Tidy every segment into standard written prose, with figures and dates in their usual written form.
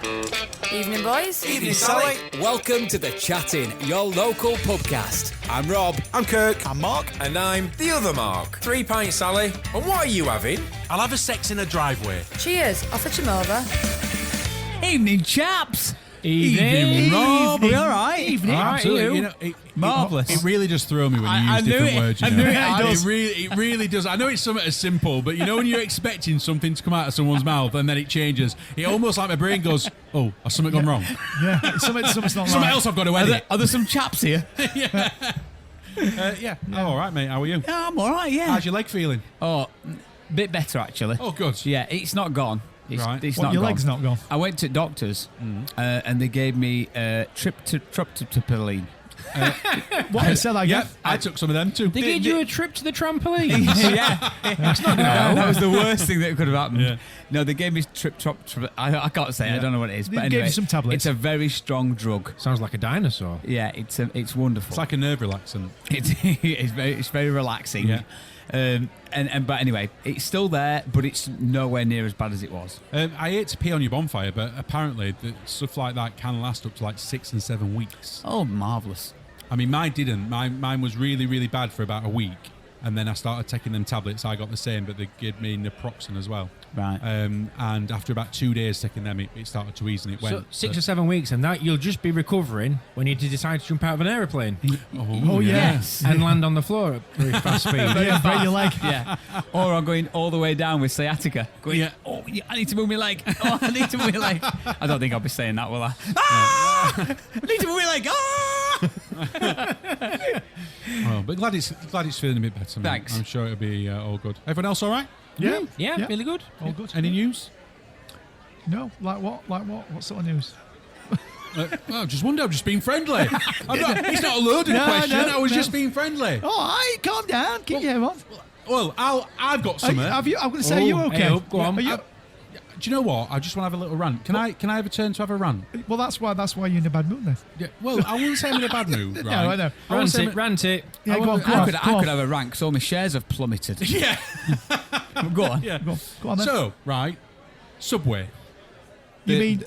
Evening, boys. Evening, Sally. Welcome to The Chatting, your local pubcast. I'm Rob. I'm Kirk. I'm Mark. And I'm the other Mark. 3 pints, Sally. And what are you having? I'll have a sex in a driveway. Cheers. I'll fetch him over. Evening, chaps. Evening, Rob. Are you all right? Evening. Absolutely. You know, Marvellous. It really does throw me when you use different words. I knew it. It really does. I know it's something as simple, but you know when you're expecting something to come out of someone's mouth and then it changes, it almost like my brain goes, "Oh, has something gone wrong? Yeah, something's not Something right. else I've got to edit." Are there some chaps here? Yeah. Oh, all right, mate. How are you? Yeah, I'm all right, yeah. How's your leg feeling? Oh, bit better, actually. Oh, good. Yeah, it's not gone. Right. It's What, not your gone. leg's not gone? I went to doctors and they gave me tryptopyline. What? Say that again? Yeah, I took some of them too. They gave you a trip to the trampoline. Yeah. That was the worst thing that could have happened. Yeah. No, they gave me I can't say it. I don't know what it is. They But gave anyway, you some tablets. It's a very strong drug. Sounds like a dinosaur. Yeah, it's wonderful. It's like a nerve relaxant. It's very relaxing. Yeah. But anyway, it's still there, but it's nowhere near as bad as it was. I hate to pee on your bonfire, but apparently stuff like that can last up to like 6 and 7 weeks. Oh, marvellous. I mean, mine didn't. Mine was really, really bad for about a week. And then I started taking them tablets. I got the same, but they gave me naproxen as well. Right. And after about 2 days taking them, it started to ease and it So went. 6 or 7 weeks, and that you'll just be recovering when you decide to jump out of an aeroplane Oh, yes. and land on the floor at very fast speed. Yeah, break your leg. Yeah. Or I'm going all the way down with sciatica. Going, Yeah. oh, yeah, I need to move my leg. Oh, I need to move my leg. I don't think I'll be saying that, will I? Ah! I need to move my leg. Ah! Oh, but glad it's feeling a bit better. Mate. Thanks. I'm sure it'll be all good. Everyone else all right? Yeah. Yeah, really good. All good. Any news? No, like what? Like what? What sort of news? I just wonder. I'm just being friendly. It's not a loaded No, question. no, I was no. just being friendly. All right, calm down. Keep your head on. Well, I've got Are some. you, have you? I'm going to say, are you okay? hey, up, go on. Are you, Do you know what? I just want to have a little rant. Can I have a turn to have a rant? well, that's why you're in a bad mood then. Yeah. Well, I wouldn't say I'm in a bad mood. Right? No, I know. I wouldn't say Rant it. Yeah, go on, go I on. could have a rank, so my shares have plummeted. Yeah. Go on. Yeah. Go on then. So, right, Subway. You mean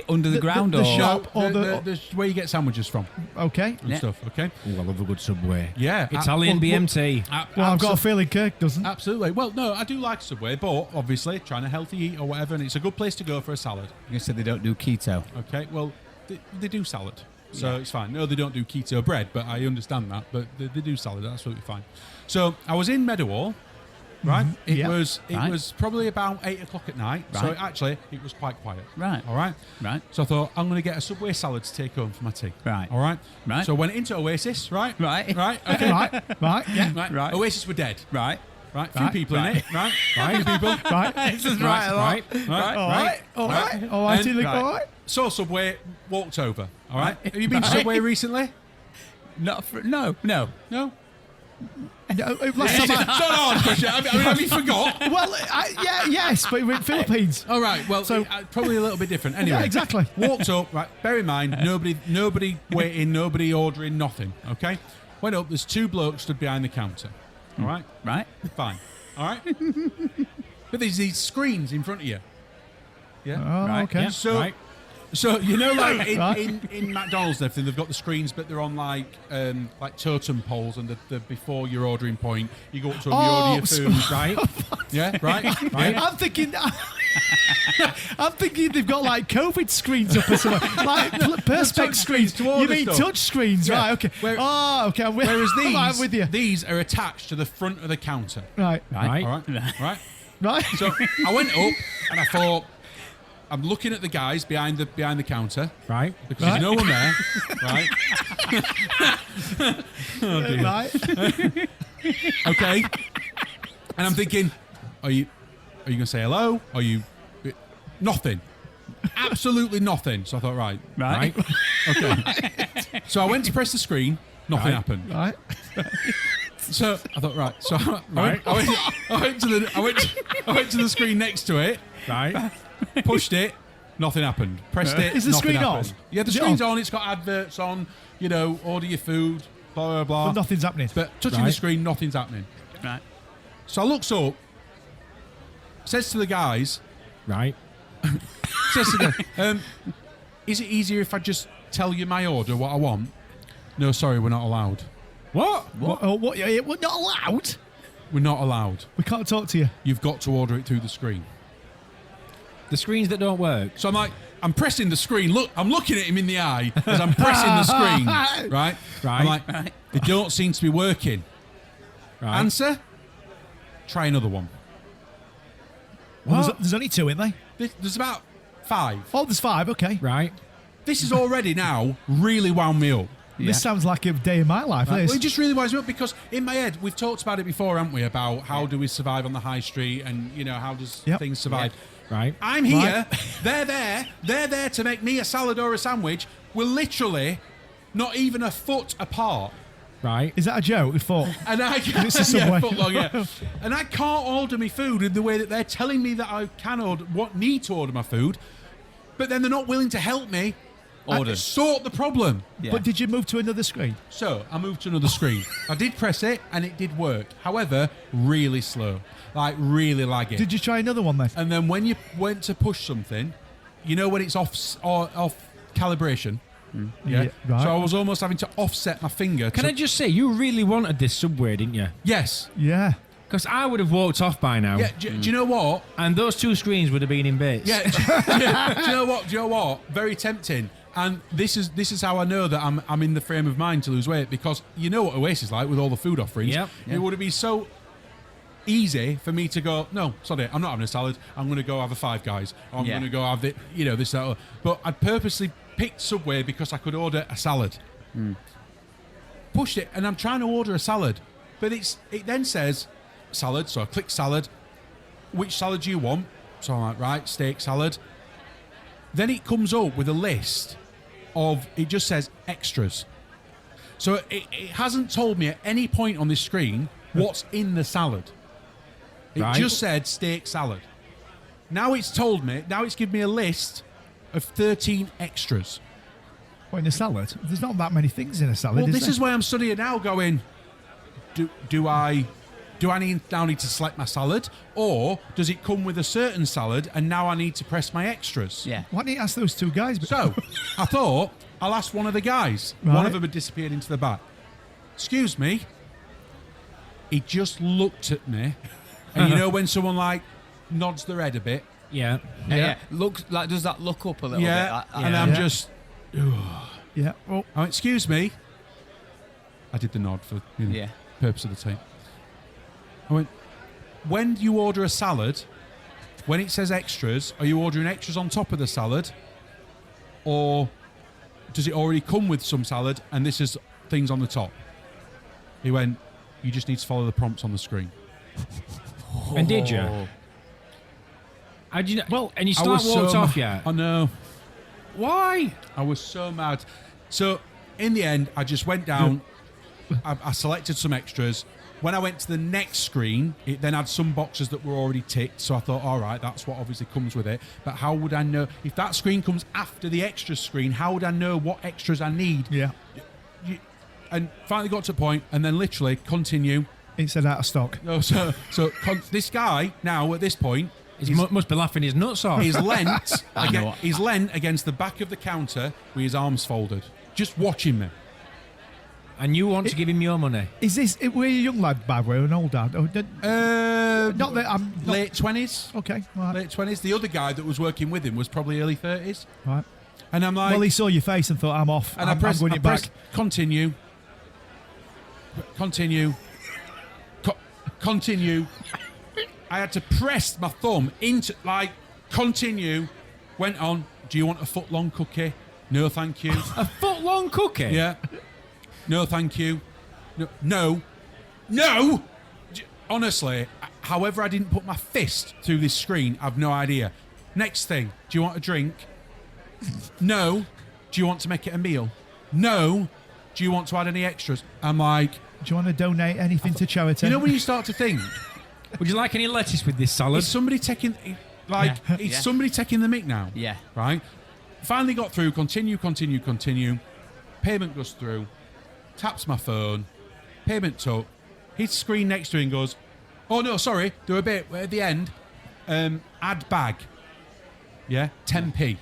under the ground the or shop? Or the where you get sandwiches from okay? and Yeah. stuff. Okay. Oh, I love a good Subway. Yeah. Italian well, BMT. Well, I've got a feeling Kirk doesn't. Absolutely. Well, no, I do like Subway, but obviously trying to healthy eat or whatever, and it's a good place to go for a salad. you said they don't do keto. Okay. Well, they do salad, so it's fine. No, they don't do keto bread, but I understand that. But they do salad. That's absolutely fine. So I was in Meadowhall. Right, it Yeah. was probably about 8 o'clock at night. So Right. actually, it was quite quiet. Right. All right. Right. So I thought I'm going to get a Subway salad to take home for my tea. Right. All right. Right. So I went into Oasis. Right. Right. Right. Okay. Right, yeah. Right. Right. Oasis were dead. Right. Right. Few Right. people in Right. it. Right. Right. Few people. Right. This is right. a lot. Right. All right. All right. All right. And- All right. Saw Subway. Walked over. All right. Have you been to Subway recently? No. No. No, last It's time not a hard question. I mean, have you forgot? well, yes, but we're in Philippines. All right. Well, So- probably a little bit different. Anyway, Yeah, exactly. Walked up. Right. Bear in mind, nobody waiting, nobody ordering, nothing. Okay. Went up. There's 2 blokes stood behind the counter. All right. Right. Fine. All right. But there's these screens in front of you. Yeah. Oh, Right, okay. yeah. So, Right. so you know, like Right. in McDonald's and everything, they've got the screens, but they're on like totem poles, and the before your ordering point, you go up to them, you order your food, right? Yeah, right. I'm thinking. I'm thinking they've got like COVID screens up or something, like perspex touch screens. screens to order You mean stuff. touch screens, Yeah. right? Okay. Where- Okay. Whereas I'm with you. these are attached to the front of the counter. Right. Right. All right, right. Right. So I went up and I thought, I'm looking at the guys behind the counter Right. because there's no one there, right? Right. Okay. And I'm thinking, are you gonna say hello? Are you nothing? Absolutely nothing. So I thought, right. Okay. So I went to press the screen. Nothing happened. Right. So I thought, right. So I went to the screen next to it. Right. Pushed it. Nothing happened. Pressed it. Is the nothing screen happened. on? Yeah, the Is it screen's on? on. It's got adverts on. You know, order your food. Blah blah blah. But nothing's happening. But touching the Right. screen, nothing's happening. Right. So I looks up. Says to the guys, Right. Jessica, is it easier if I just tell you my order, what I want? No, sorry, we're not allowed. What? What? Yeah, we're not allowed. We're not allowed. We can't talk to you. You've got to order it through the screen. The screens that don't work. So I'm pressing the screen. Look, I'm looking at him in the eye as I'm pressing the screen. Right? I'm like, they don't seem to be working. Right. Answer? Try another one. Well, there's only 2 in there. There's about 5. Oh, there's 5. Okay. Right. This is already now really wound me up. This sounds like a day in my life. Right? This. Well, it just really winds me up because in my head, we've talked about it before, haven't we? About how do we survive on the high street and, how does things survive. Right. I'm here, they're there to make me a salad or a sandwich. We're literally not even a foot apart. Right. Is that a joke? We thought. And I This is Subway. foot long, And I can't order my food in the way that they're telling me that I can order, need to order my food, but then they're not willing to help me sort the problem. Yeah. But did you move to another screen? So I moved to another screen. I did press it and it did work. However, really slow, like really laggy. Did you try another one then? And then when you went to push something, when it's off calibration. Yeah. Right. So I was almost having to offset my finger. Can I just say, you really wanted this Subway, didn't you? Yes. Yeah. Because I would have walked off by now. Yeah. Do you know what? And those 2 screens would have been in bits. Yeah. Do you know what? Very tempting. And this is how I know that I'm in the frame of mind to lose weight, because you know what Oasis is like with all the food offerings. Yep. It would have been so easy for me to go, no, sorry, I'm not having a salad. I'm going to go have a Five Guys. Or I'm going to go have this, that. But I'd purposely picked Subway because I could order a salad. Pushed it, and I'm trying to order a salad, but it then says salad. So I click salad. Which salad do you want? So I'm like, right, steak salad. Then it comes up with a list of, it just says extras. So it hasn't told me at any point on this screen what's in the salad. It just said steak salad. Now it's given me a list of 13 extras. What, in a salad? There's not that many things in a salad. Well, is this there? is why I'm studying now, going, do I now need to select my salad, or does it come with a certain salad and now I need to press my extras? Yeah. Why didn't you ask those 2 guys? So I thought I'll ask one of the guys. Right. One of them had disappeared into the back. Excuse me. He just looked at me, and when someone nods their head a bit. Yeah. Yeah. Look, does that look up a little bit? And I'm just. Yeah. Well, I went, excuse me. I did the nod for purpose of the tape. I went, when you order a salad, when it says extras, are you ordering extras on top of the salad, or does it already come with some salad and this is things on the top? He went, you just need to follow the prompts on the screen. And did you? And you I still was walked so off ma- yet? I know. Why? I was so mad. So in the end, I just went down. I selected some extras. When I went to the next screen, it then had some boxes that were already ticked. So I thought, all right, that's what obviously comes with it. But how would I know? If that screen comes after the extra screen, how would I know what extras I need? yeah. And finally got to a point, and then literally continue. It said out of stock. No, this guy now at this point, He must be laughing his nuts off. he's leant against the back of the counter with his arms folded, just watching me. And you want to give him your money? Is this? Were you a young lad, by the way, or an old lad? Not that I'm not, Late 20s. Okay. Right. Late 20s. The other guy that was working with him was probably early 30s. Right. And I'm like... Well, he saw your face and thought, I'm off. and I'm going it back. Continue. Continue. Continue. I had to press my thumb into, continue. Went on. Do you want a foot-long cookie? No, thank you. A foot-long cookie? Yeah. No, thank you. No. Honestly, however I didn't put my fist through this screen, I've no idea. Next thing, do you want a drink? No. Do you want to make it a meal? No. Do you want to add any extras? I'm like... Do you want to donate anything to charity? You know when you start to think... Would you like any lettuce with this salad? Is somebody taking... somebody taking the mick now? Yeah. Right? Finally got through. Continue. Payment goes through. Taps my phone. Payment took. His screen next to him goes, oh no, sorry, do a bit at the end. Add bag. Yeah, 10p.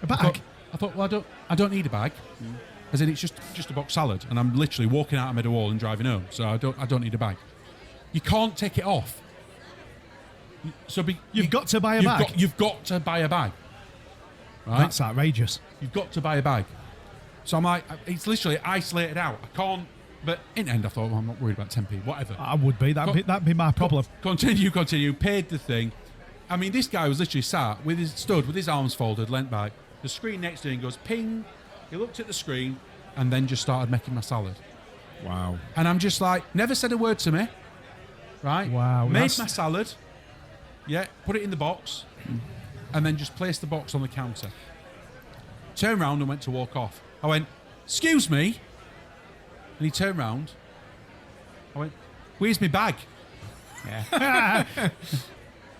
A bag. I thought, well, I don't need a bag. As in, it's just a box salad, and I'm literally walking out of Meadowhall and driving home, so I don't need a bag. You can't take it off. So You've got to buy a bag. You've got to buy a bag. Right? That's outrageous. You've got to buy a bag. So I'm like, it's literally isolated out. I can't. But in the end, I thought, well, I'm not worried about 10p. Whatever. I would be. That'd be my problem. Continue. Paid the thing. I mean, this guy was literally sat with his arms folded, leant back. The screen next to him goes ping. He looked at the screen and then just started making my salad. Wow. And I'm just like, never said a word to me. Right? Wow. Made my salad. Yeah. Put it in the box. And then just placed the box on the counter. Turned round and went to walk off. I went, excuse me. And he turned round. I went, where's my bag? Yeah.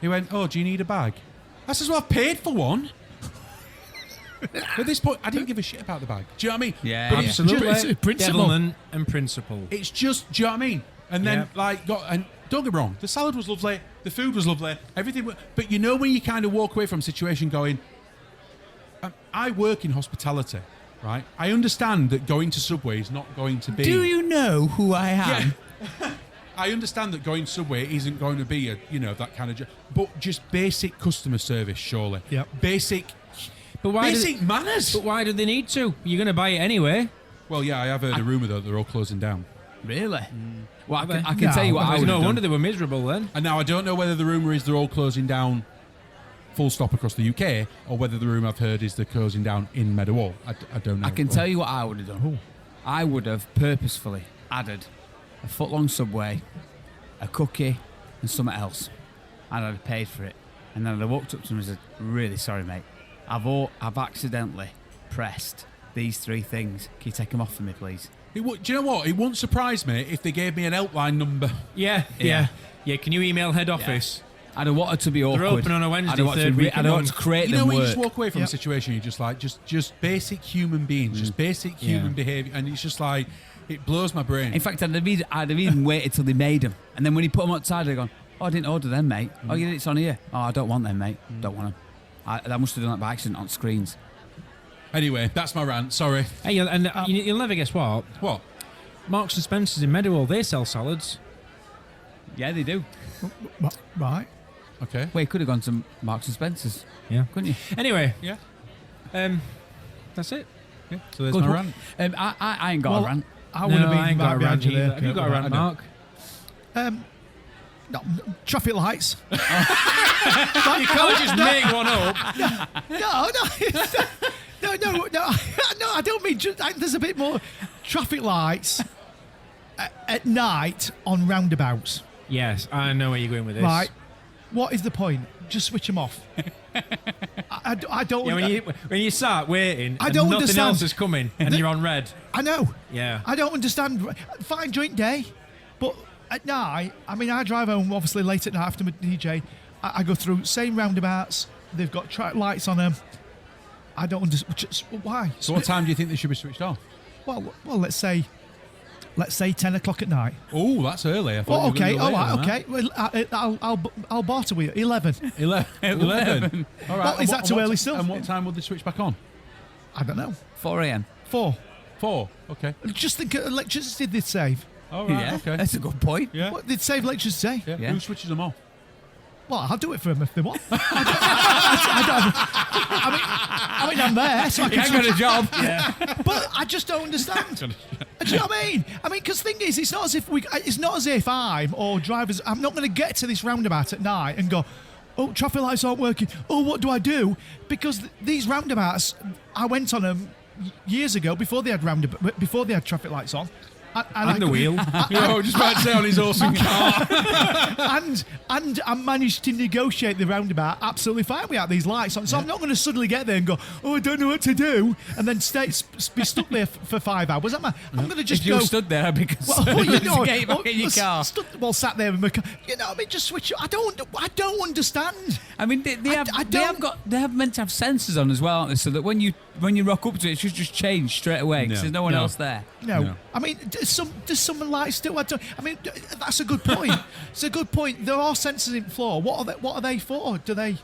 He went, oh, do you need a bag? I says, well, I've paid for one. At this point, I didn't give a shit about the bag. Do you know what I mean? Yeah, But yeah. Absolutely. It's a principle. Devilment and principle. It's just, do you know what I mean? And then, and don't get me wrong, the salad was lovely, the food was lovely, everything. But you know when you kind of walk away from a situation going, I work in hospitality, right? I understand that going to Subway is not going to be. Do you know who I am? Yeah. I understand that going Subway isn't going to be that kind of job, but just basic customer service, surely. Yep. Basic manners. But why do they need to? You're going to buy it anyway. Well, yeah, I have heard a rumour though that they're all closing down. Really? Well, I can No, tell you what I There's would no have wonder done. they were miserable then. And now I don't know whether the rumour is they're all closing down full stop across the UK, or whether the rumour I've heard is they're closing down in Meadowhall. I don't know. I can tell you what I would have done. I would have purposefully added a foot-long Subway, a cookie, and something else. And I'd have paid for it. And then I'd have walked up to him and said, really sorry, mate. I've accidentally pressed these 3 things. Can you take them off for me, please? Do you know what? It wouldn't surprise me if they gave me an helpline number. Yeah. Can you email head office? I'd have wanted to be awkward. They're open on a Wednesday, I'd have wanted third to, week I'd of have the wanted to create You know them when you work. just walk away from Yep. a situation, you're just like, just basic human beings, just basic human behaviour, and it's just like, it blows my brain. In fact, I'd have even waited till they made them. And then when he put them outside, I'd gone, oh, I didn't order them, mate. Oh, yeah, it's on here. Oh, I don't want them, mate. Don't want them. I must have done that by accident on screens. Anyway, that's my rant. Sorry. Hey, and you'll never guess what? What? Marks and Spencer's in Meadowhall, they sell salads. Yeah, they do. Right. Okay. Well, you could have gone to Marks and Spencer's, Yeah. couldn't you? Anyway, Yeah. that's it. Yeah. So there's Good my one. rant. I ain't got a rant. I would have I been ain't got right a behind rant you either. there. Have you got a I rant, don't. Mark? No, traffic lights. You can't just make one up. No, I don't mean just, there's a bit more traffic lights at night on roundabouts. Yes, I know where you're going with this. Right. What is the point? Just switch them off. I don't. Yeah, when you start waiting, I and don't nothing understand. else is coming, and you're on red. I know. Yeah. I don't understand. Fine during day, but at night, I mean, I drive home obviously late at night after my DJ. I go through same roundabouts. They've got track lights on them. I don't understand why. So what time do you think they should be switched off? Well, let's say 10 o'clock at night. Oh, that's early. I thought Oh, you were gonna okay. go All later right. than Okay. Well, I'll barter with you. 11. that. 11. All right. Well, is that too early still? And what time would they switch back on? I don't know. 4 a.m. 4. 4. Okay. Just think of electricity they'd save. All right. Yeah, Okay. that's a good point. Yeah. What they'd save electricity? Yeah. Yeah. Who switches them off? Well, I'll do it for them if they want. I mean, I'm there, so I can Got a job. But I just don't understand. Do you know what I mean? I mean, because thing is, it's not as if I'm or drivers. I'm not going to get to this roundabout at night and go, oh, traffic lights aren't working. Oh, what do I do? Because these roundabouts, I went on them years ago before they had traffic lights on. And the wheel. I was just about to say on his awesome car. and I managed to negotiate the roundabout absolutely fine without these lights on. So I'm not going to suddenly get there and go, oh, I don't know what to do, and then be stuck there for 5 hours. I'm going to just If you go. stood there, I'd be concerned Well, to get you back in your car. Sat there in my car. You know, I mean, just switch. I don't understand. I mean, they have meant to have sensors on as well, aren't they? So that when you rock up to it, it should just change straight away because there's no one else there. No. I mean, does some lights still? I mean, that's a good point. It's a good point. There are sensors in the floor. What are they for? Do they?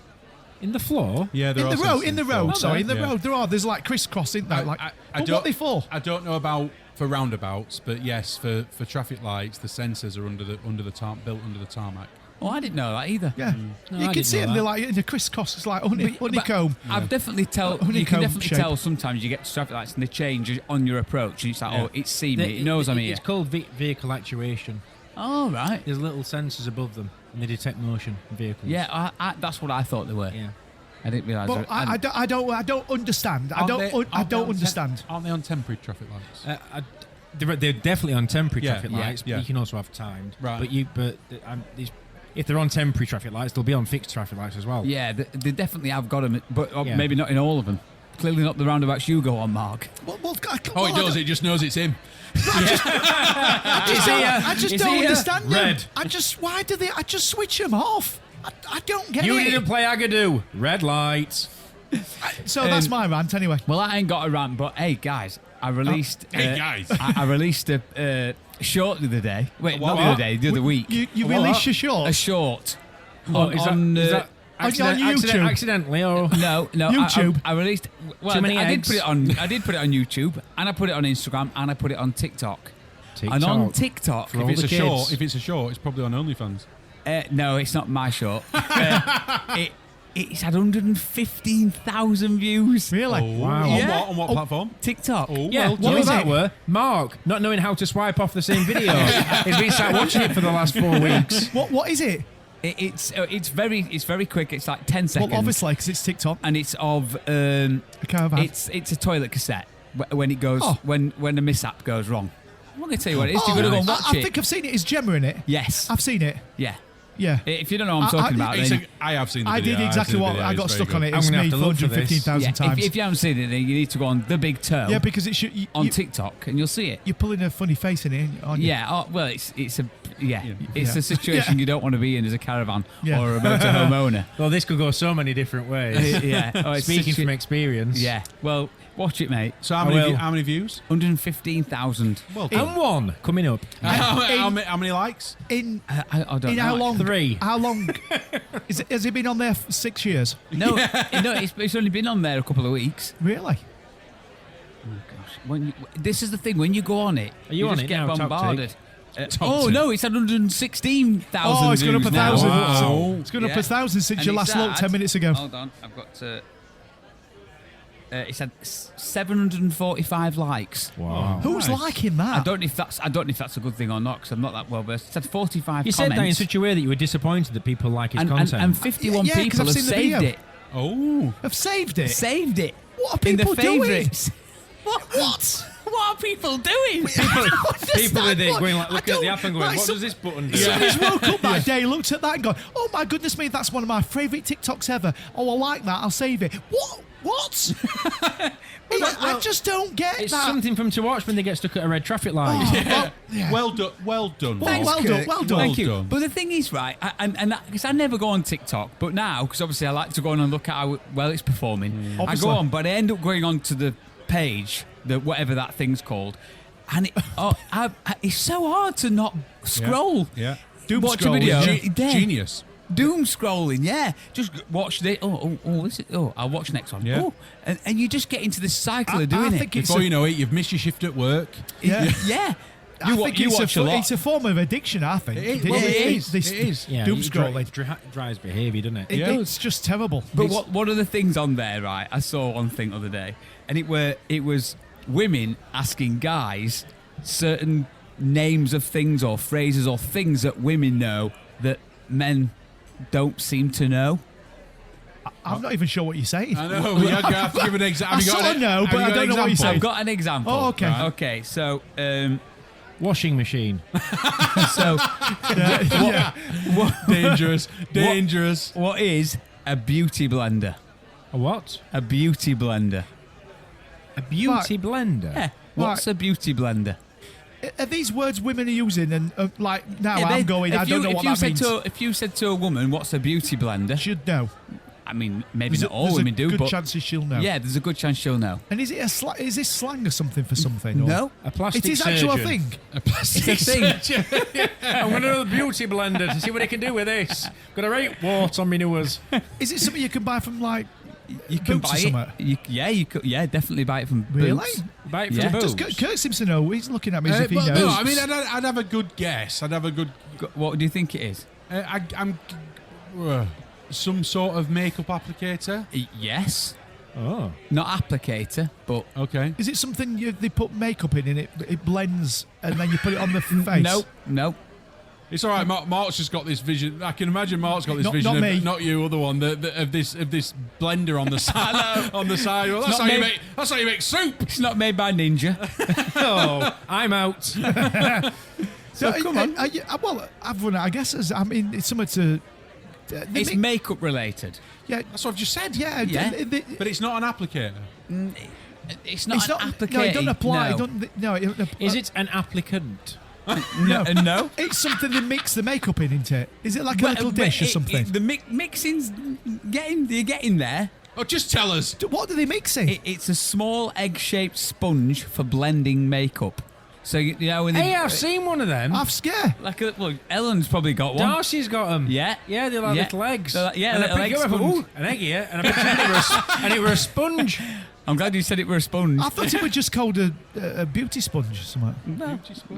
In the floor? Yeah, there In are the road, sensors in the floor. road. Sorry, in the Yeah. road. There's like crisscross, isn't there? Like, I but don't, what are they for? I don't know about for roundabouts, but yes, for traffic lights, the sensors are built under the tarmac. Oh, I didn't know that either. Yeah, No, you I can didn't see know them. that. They're like in the crisscross. It's like But honeycomb. I've definitely tell. You Honeycomb can definitely shape. tell sometimes you get to traffic lights and they change on your approach, and it's like, Yeah. oh, it's seen me. It knows I'm here. It's called vehicle actuation. Oh, right. There's little sensors above them, and they detect motion in vehicles. Yeah, that's what I thought they were. Yeah. I didn't realise. But I don't understand. I don't understand. Aren't they on temporary traffic lights? They're definitely on temporary Yeah, traffic yeah, lights, yeah. but you can also have timed. Right. If they're on temporary traffic lights, they'll be on fixed traffic lights as well. Yeah, they definitely have got them, but Yeah. maybe not in all of them. Clearly not the roundabouts you go on, Mark. Oh, it does. It just knows it's him. I just Is don't he here? understand them. Red. I just switch them off. I don't get You it. didn't play Agadoo. Red lights. So that's my rant anyway. Well, I ain't got a rant, but hey, guys, I released. Hey, guys. I released a short the other day. Wait, not the What? other day, the other week. You released your short. A short. Oh, is that on YouTube? accidentally or No, YouTube. I released. Well, Too many I did eggs. put it on. I did put it on YouTube, and I put it on Instagram, and I put it on TikTok. And on TikTok, For all If the it's a kids. short, it's probably on OnlyFans. no, it's not my short. It's had 115,000 views. Really? Oh, Wow. Yeah. On what platform? TikTok. Oh, Yeah, well what done. was that were? Mark, not knowing how to swipe off the same video. He's been sat watching it for the last 4 weeks. What is it? It's very quick. It's like 10 seconds. Well, obviously, because it's TikTok. And it's of A caravan. it's a toilet cassette when it goes Oh. when a mishap goes wrong. I'm not going to tell you what it is. You've got to go and watch I it. think I've seen it. Is Gemma in it? Yes. I've seen it. Yeah. Yeah. If you don't know what I'm talking about, then I have seen the I video. did exactly I've seen the what video. I got It's stuck very on good. it. It's I'm gonna me have to look for this. 415,000 yeah, times. if you haven't seen it, then you need to go on the big toe Yeah, because it should. on TikTok and you'll see it. You're pulling a funny face in it, aren't you? Yeah, well, it's a Yeah. a situation you don't want to be in as a caravan Yeah. or a motorhome owner. Well, this could go so many different ways. Yeah, oh, it's Speaking such a- from experience. Yeah, well, watch it, mate. So I will. how many views? 115,000. Well And one coming up. how many likes? In I don't in know. how long? 3. How long? Has it been on there for 6 years? No, it's only been on there a couple of weeks. Really? This is the thing. When you go on it, Are you on just it get now, Top bombarded. Top Oh tick. no, it's had 116,000. Oh, it's gone up views 1,000. now. Wow. It's gone up Yeah. 1,000 since And you it's last looked 10 had- minutes ago. Hold on, I've got to. It's had 745 likes. Wow. Who's Nice. liking that? I don't know if that's a good thing or not because I'm not that well versed. It's had 45 You said comments. that in such a way that you were disappointed that people like his and, content. and 51 Yeah, 'cause people I've have seen the saved video. it. Oh. Have saved it. Saved it. What are in the people doing? favourites. What? What are people doing? People with it going like, looking at the I app and don't- going, like what some- does this button do? Somebody's woke up that day, looked at that and gone, oh my goodness me, that's one of my favourite TikToks ever. Oh, I like that, I'll save it. What? I just don't get It's that. something for them to watch when they get stuck at a red traffic light. Well, yeah. Well done. Well done. Well Mark. done, well done. Thank you. done. But the thing is, right, because I never go on TikTok, but now, because obviously I like to go on and look at how well it's performing, I Obviously. go on, but I end up going on to the page, whatever that thing's called, and it's so hard to not scroll. Yeah. Doom Watch a scrolling, video. yeah. There. Genius. Doom scrolling, yeah. Just watch this. I'll watch next one. Yeah. Oh, and you just get into this cycle of doing I it. think it's Before you know it, you've missed your shift at work. Yeah. Yeah. I think you it's watch a lot. It's a form of addiction, I think. It is. This It is. Yeah, doom it scrolling. drives behaviour, doesn't it? Yeah. It's just terrible. But what are the things on there, right? I saw one thing the other day, and it was women asking guys certain names of things or phrases or things that women know that men don't seem to know. I'm not even sure what you're saying. I know. You have to give an example. I sort of know, but I don't know what you're saying. I've got an example. Oh, okay. Right. Okay, so Washing machine. Yeah. Dangerous. what is a beauty blender? A what? A beauty blender. A beauty blender. Yeah. What's a beauty blender? Are these words women are using? And like now, Yeah, I don't know what that means. If you said to a woman, "What's a beauty blender?" Should know. I mean, maybe There's not a- all there's a women do, good but chances she'll know. yeah, there's a good chance she'll know. And is it is this slang or something for something? Or? No, A plastic It is surgeon. actual thing. it's a thing. I'm going to do the beauty blender to see what it can do with this. Got a right wart on me newers. Is it something you can buy from like You can Boots or buy something? it. You could. Yeah, definitely buy it from Really? Boots. Buy it from Yeah. the Does boobs. Kirk seems to know. He's looking at me as if he But knows. no, I mean, I'd have a good guess. I'd have a good. What do you think it is? I'm some sort of makeup applicator. Yes, Oh. not applicator, but Okay. Is it something they put makeup in and it blends and then you put it on the face? no. It's all right. Mark's just got this vision. I can imagine Mark's got this Not- vision. not me. Not you, other one. Of this blender on the side. On the side. Well, that's not how you me. make. That's how you make soup. It's not made by Ninja. Oh, I'm out. So come on. Well, I've run out. I guess it's something to. It's makeup related. yeah, That's what I've just said. yeah, Yeah. But it's not an applicator. It's not it's an not. applicator. No, it doesn't apply. No. It doesn't, no, Is it an applicant? No. It's something they mix the makeup in, isn't it? Is it like a little dish or something? The mixing's you're getting there. Oh, just tell us. What do they mix in? It's a small egg-shaped sponge for blending makeup. So you know when Hey, I've seen one of them. I've scared. well, Ellen's probably got one. Darcy's got them. Yeah. Yeah, they're like Yeah. little eggs. They're like- yeah, and little I picked egg it up, I thought, sponge. ooh, an egg here. And I picked it up, and it was a sponge. I'm glad you said it were a sponge. I thought it was just called a beauty sponge or something.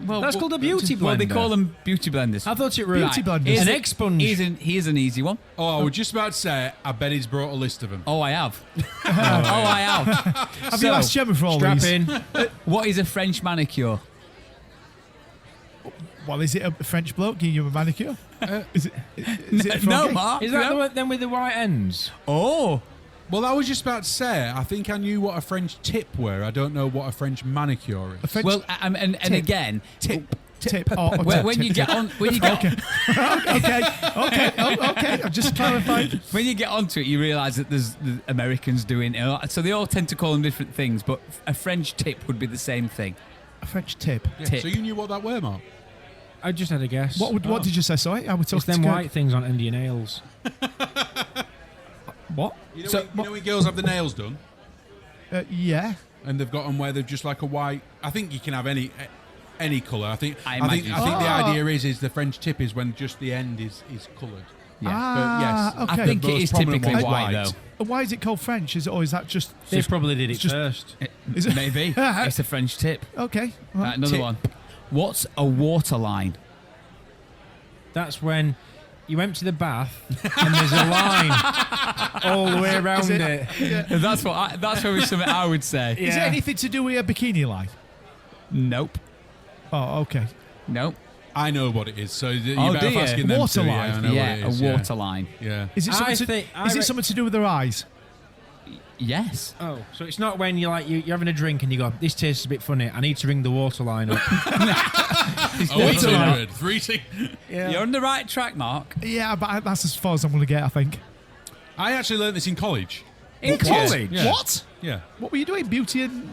Well, That's called a beauty blender. Well, they call them beauty blenders. I thought it was Beauty blenders. Here's an a- egg sponge. Here's an easy one. Oh, I was just about to say. I bet he's brought a list of them. Oh, I have. I have. Have you asked Gemma for all Strap these? in. What is a French manicure? Well, is it a French bloke giving you a manicure? Is it a No, froggy? Mark. Is that no. the one then with the white ends? Oh. Well, I was just about to say. I think I knew what a French tip were. I don't know what a French manicure is. A French Well, and tip. again, tip. Oh, when you get on, when you get okay. I'm just clarifying. when you get onto it, you realise that there's the Americans doing it. So they all tend to call them different things, but a French tip would be the same thing. A French tip. Yeah, tip. So you knew what that were, Mark? I just had a guess. What did you say? Sorry, I was It's talking them to white things on end of your nails. What? You know, So- when girls have the nails done, Yeah. and they've got them where they're just like a white. I think you can have any colour. I think. I I think imagine so. the idea is the French tip is when just the end is coloured. Yeah. Ah, But yes, okay. I think the it most is prominent typically one's white, though. And why is it called French? Is that just? They probably did it just- first. Is it? Maybe it's a French tip. Okay. Well, Right, another tip. one. What's a water line? That's when you empty the bath and there's a line all the way around it. That's probably something I would say. Is it Yeah. anything to do with a bikini line? Nope. Oh, okay. Nope. I know what it is. So you're Oh, better do off you? asking them Water too. line. Yeah, I know Yeah, what it is, a water line. Yeah. Is it I something? think- I Is it re- something to do with their eyes? Yes. Oh, so it's not when you're having a drink and you go, this tastes a bit funny, I need to ring the water line up. Oh, it's water line. 100. 3 You're on the right track, Mark. Yeah, but that's as far as I'm going to get, I think. I actually learned this in college. In college? Yeah. What? Yeah. What were you doing? Beauty and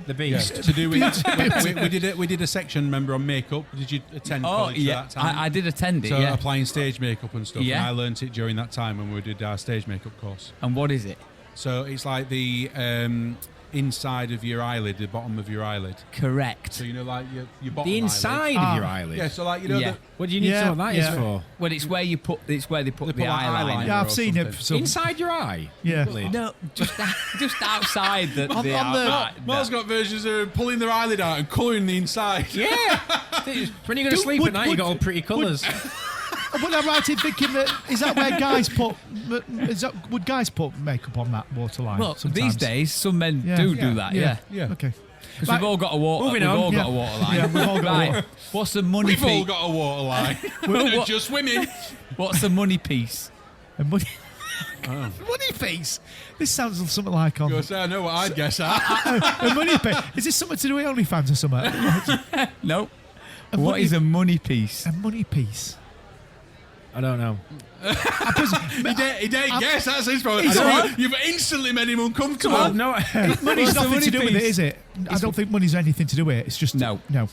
The Yeah, beast. to do with we did a section, remember, on makeup. Did you attend Oh, college yeah. at that time? I did attend it, So yeah. applying stage makeup and stuff. Yeah. And I learnt it during that time when we did our stage makeup course. And what is it? So it's like the inside of your eyelid, the bottom of your eyelid. Correct. So you know, like your bottom The eyelid. inside of your eyelid. Yeah. So like you know Yeah. the What do you need Yeah, to know what that is yeah. for? Well, it's where they put They the put like eyeliner. yeah, I've or seen it. something. So, Inside your eye? yeah. No, just outside the On the- Mark's got versions of pulling their eyelid out and colouring the inside. Yeah. When you go to sleep would- at night, you would- got all pretty colours. Would I right in thinking that is that where guys put? Would guys put makeup on that waterline? Well, sometimes? these days some men Yeah. do Yeah. that. Yeah. Yeah. Okay. Because Right. we've all got a water. Moving We've on. all got a Yeah. water line. Yeah, we've all got a right. water. What's the money We've all piece? got a water line. What- Just women. What's the money piece? A money, Oh. money piece. This sounds something like on Go say, I know what I'd guess at. a money piece. Is this something to do with OnlyFans or something? No. A What money- is a money piece? A money piece. I don't know. He didn't guess. That's his problem. He's I know on. You've instantly made him uncomfortable. Oh, no. Money's What's the nothing money to do with it, piece? is it? I don't think money's anything to do with it. It's just No. no.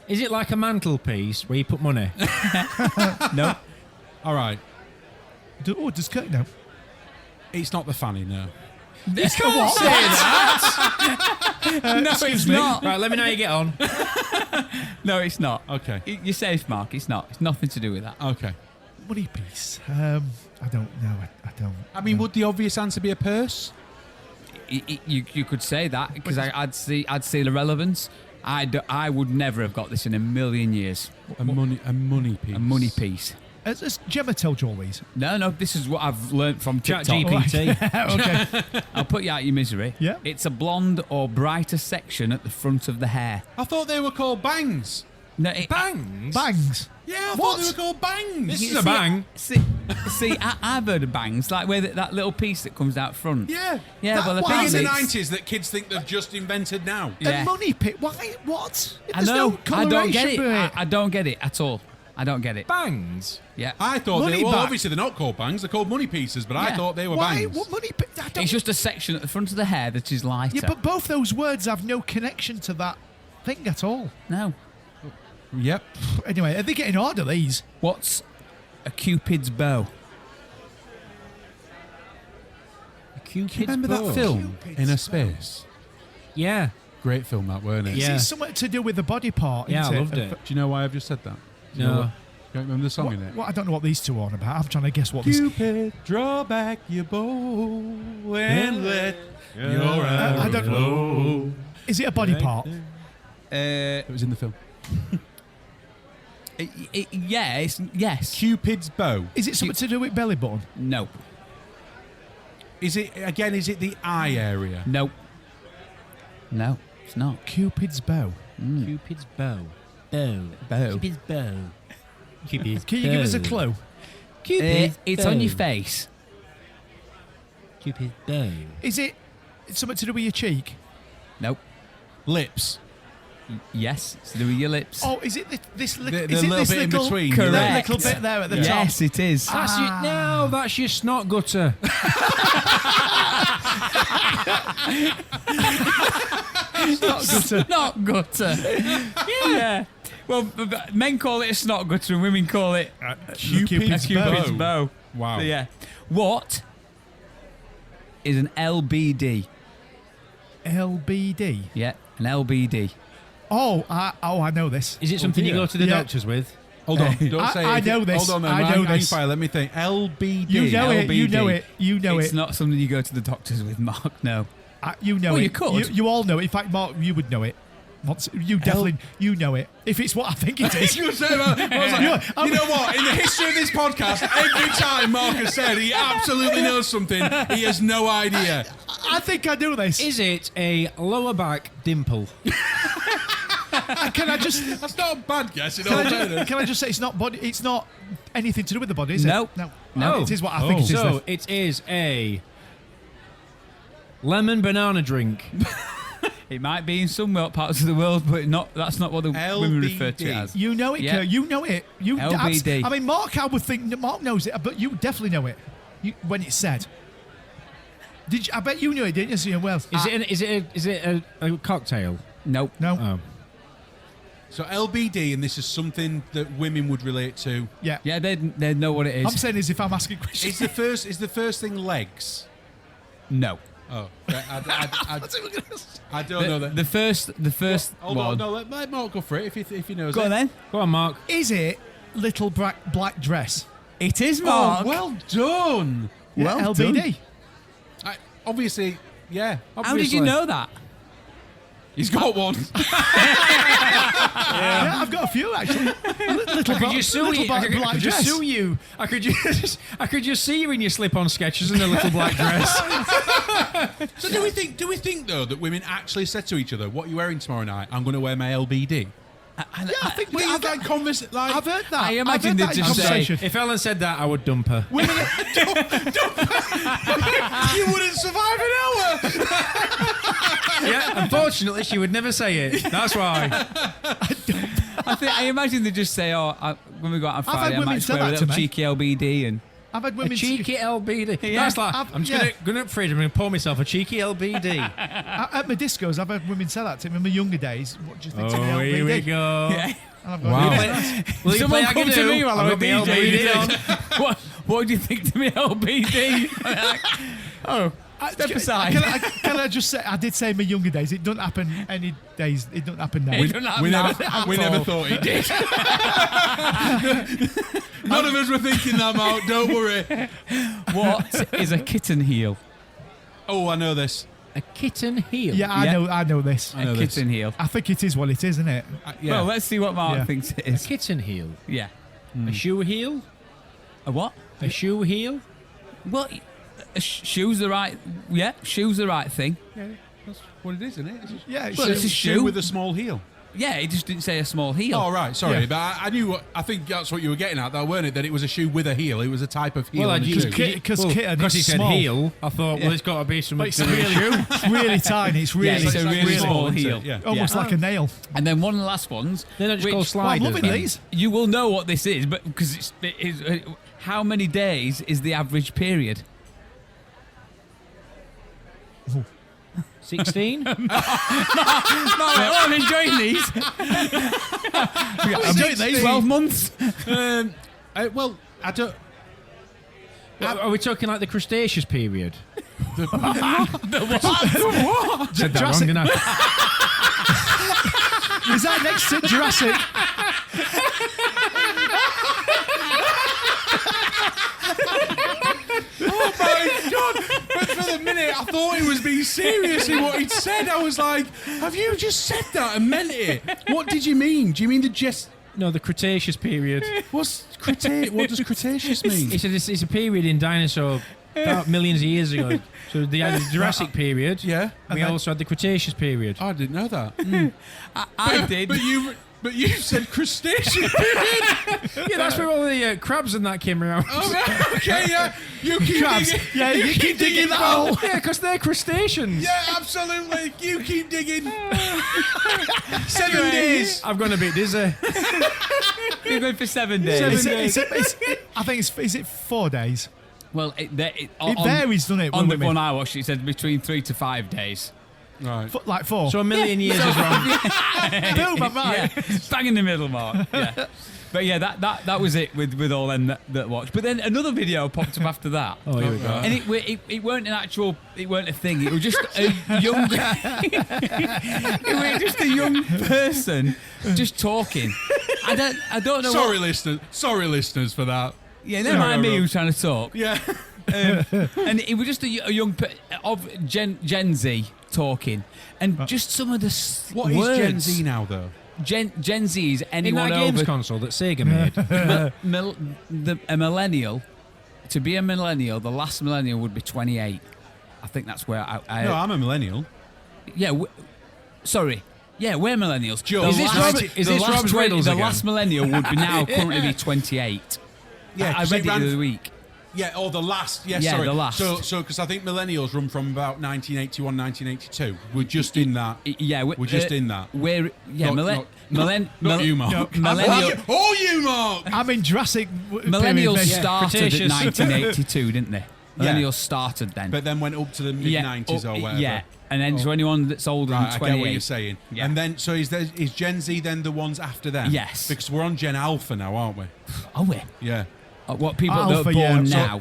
Is it like a mantelpiece where you put money? No. All right. Does Kirk know? It's not the fanny, no. You can't say that. No, it's not. Right, let me know how you get on. No, it's not. Okay. You're safe, Mark. It's not. It's nothing to do with that. Okay. Money piece. I don't know. I don't. I mean, would the obvious answer be a purse? You could say that because I'd see the relevance. I would never have got this in a million years. A money piece. A money piece. Has Gemma told you all these? No, this is what I've learnt from Chat TikTok. GPT. Okay. I'll put you out of your misery. Yeah. It's a blonde or brighter section at the front of the hair. I thought they were called bangs. No, Bangs? Bangs. Yeah, I What? thought they were called bangs. This is a bang. See, I've heard of bangs, like where that little piece that comes out front. Yeah. Yeah, well, Why Thing is in the apparently it's- 90s that kids think they've just invented now. Yeah. A money pit. Why? What? If I there's know. no I don't get it. coloration I don't get it at all. I don't get it. Bangs? Yeah. I thought Money they were, back. obviously they're not called bangs, they're called money pieces, but I Yeah. thought they were Why? bangs. What money pit? I don't. It's just a section at the front of the hair that is lighter. Yeah, but both those words have no connection to that thing at all. No. Yep. Anyway, are they getting order these? What's a Cupid's bow? Remember that film, Inner Space? Yeah. Great film, that, weren't it? Yeah. It's something to do with the body part. Yeah, isn't I loved it. Do you know why I've just said that? Do you No. know what- Don't remember the song What, in it? what? I don't know what these two are on about. I'm trying to guess what this. Cupid, draw back your bow and let your I don't know. Is it a body part? It was in the film. Yes. Cupid's bow. Is it something to do with belly button? No. Is it the eye area? No. No, it's not. Cupid's bow. Cupid's bow. Bow. Bow. Cupid's bow. Cupid's Can you give us a clue? It's on your face. Cupid's bow. Is it something to do with your cheek? Nope. Lips. Yes, it's to do with your lips. Oh, is it this little? The Is it little this bit in little? between. Correct. That little bit there at the top. Yes, it is. That's your, no, that's your snot gutter. Snot gutter. Yeah. Well, men call it a snot gutter and women call it Cupid's Cupid's bow. bow. Wow. So, yeah. What is an LBD? LBD. Yeah, an LBD. Oh, I know this. Is it something you dear. go to the Yeah. doctors with? Hold on. Don't say I it. know this. Hold on, I know hang this. fire, let me think. LBD. You know it. You LBD. know it. You know It's it. not something you go to the doctors with, Mark. No. You know Well, it. you could. You all know it. In fact, Mark, you would know it. You definitely, you know it. If it's what I think it is. You know what? In the history of this podcast, every time Mark has said he absolutely knows something, he has no idea. I think I do this. Is it a lower back dimple? Can I just? That's not a bad guess in all fairness. Can I just say it's not body? It's not anything to do with the body, is No. it? No. No. It is what I think it is. So then. it is a lemon banana drink. It might be in some parts of the world, but that's not what the women refer to it LBD. as. You know it, Yeah. Kirk. You know it. You LBD. I mean, Mark, I would think Mark knows it, but you definitely know it when it's said. Did you, I bet you knew it, didn't you? So you're well. Is it a cocktail? Nope. No. Oh. So LBD, and this is something that women would relate to. Yeah. Yeah, they know what it is. I'm saying is if I'm asking questions. Is the first thing legs? No. Oh, I don't know that. The first Hold one. on, no, let Mark go for it if he knows Go it. on then. Go on, Mark. Is it little black dress? It is Oh, Mark. well done. Well LBD. Obviously, yeah. How did you know that? He's got one. Yeah, I've got a few actually. Little I could just sue you. I black could just dress. sue you. I could just see you in your slip-on sketches and a little black dress. So do we think though that women actually said to each other, "What are you wearing tomorrow night? I'm going to wear my LBD." Yeah, I think We have that conversation. Like, I've heard that. I imagine I've heard they that in just say- conversation. If Ellen said that, I would dump her. you wouldn't survive an hour. Yeah, unfortunately, she would never say it. That's why. I imagine they just say, when we go out on I've had Friday, I women might say wear a that to little me. cheeky LBD and I've had A women. cheeky LBD. Yeah. That's like, I've- I'm just going up freedom and pour myself a cheeky LBD. At my discos, I've had women say that to me in my younger days. What do you think to me, Oh, LBD? here we go. yeah. And I've gone, Wow. "Yeah, Will you Someone play come to me while I'm I've a got my DJ. LBD on. What do you think to me, LBD? Oh, step aside. Can I just say, I did say in my younger days, it doesn't happen any days, it doesn't happen now. It doesn't happen now. We never thought it did. None of us were thinking that, Mark. Don't worry. What is a kitten heel? Oh, I know this. A kitten heel. Yeah, I know this. I know A this. kitten heel. I think it is what it is, isn't it? Yeah. Well, let's see what Mark Yeah. thinks it A is. kitten heel. Yeah. A shoe heel. A what? A shoe heel. Well, shoe's the right. Yeah, shoe's the right thing. That's what it is, isn't it? It's just Yeah, Well, it's a shoe. with a small heel. Yeah, he just didn't say a small heel. Oh, right. Sorry. Yeah. But I knew I think that's what you were getting at, though, weren't it? That it was a shoe with a heel. It was a type of heel. Well, on a you- shoe. Because kitten Because he is said small. heel, I thought, well, it's got to be something But it's to do with a shoe. really, it's really tiny. It's really, it's a like really small, small isn't it? heel. Yeah. almost like a nail. And then one of the last ones. They're not just which- called Well, I'm sliders. loving then. these. You will know what this is, but because how many days is the average period? 16? No, I'm enjoying these. enjoying these. 12 months. Well, I don't. Are we talking like the Cretaceous period? The what? Said that wrong, Jurassic- didn't I? Is that next to Jurassic? Oh my God! But for the minute, I thought he was being serious in what he'd said. I was like, "Have you just said that and meant it? What did you mean? Do you mean the just? No, the Cretaceous period. What does Cretaceous mean? It's a period in dinosaur about millions of years ago. So they had the Jurassic period. Yeah. We also had the Cretaceous period. I didn't know that. I did. But you said crustacean period. Yeah, that's where all the crabs and that came around. Oh, okay, yeah. You keep Crabs. digging. Yeah, you keep digging that hole. Yeah, because they're crustaceans. Yeah, absolutely. You keep digging. 7 days. I've gone a bit dizzy. You're going for 7 days. I think is it 4 days? Well, it varies, doesn't it? On the women? one I watched, it said between 3 to 5 days. Right. Like 4. So a million years is wrong. Boom, I'm right. Yeah, bang in the middle, Mark. Yeah. But yeah, that was it with all them that watched. But then another video popped up after that. Oh, here we go. And it weren't an actual, it weren't a thing. It was just a young, it was just a young person just talking. I don't know. Sorry, listeners, for that. Yeah, never mind me who's trying to talk. Yeah. And it was just a young of Gen Z talking, and just some of the What is words. Gen Z now, though? Gen Z is In anyone that games over console that Sega made. a millennial. To be a millennial, the last millennial would be 28. I think that's where I No, I'm a millennial. yeah. Sorry. Yeah, we're millennials. Joe, The is this last- Robert- is the this last Rob's 20 riddles The again? last millennial would be now currently be 28. Yeah, I 'cause read it it ran the other week. Yeah, or the last. Yeah, Yeah, sorry. the last. So because I think millennials run from about 1981, 1982. We're just in that. Yeah, We're just in that. We're yeah, Not you, Mark. millennial. Oh, you, Mark. I'm in Jurassic. Millennials period. started Cretaceous. at 1982, didn't they? Millennials started then. But then went up to the mid 90s or whatever. Yeah, and then so anyone that's older Right, than I 28. get what you're saying. Yeah. And then, so is Gen Z then the ones after them? Yes. Because we're on Gen Alpha now, aren't we? Oh, we Yeah. what people that Alpha, are yeah. born So-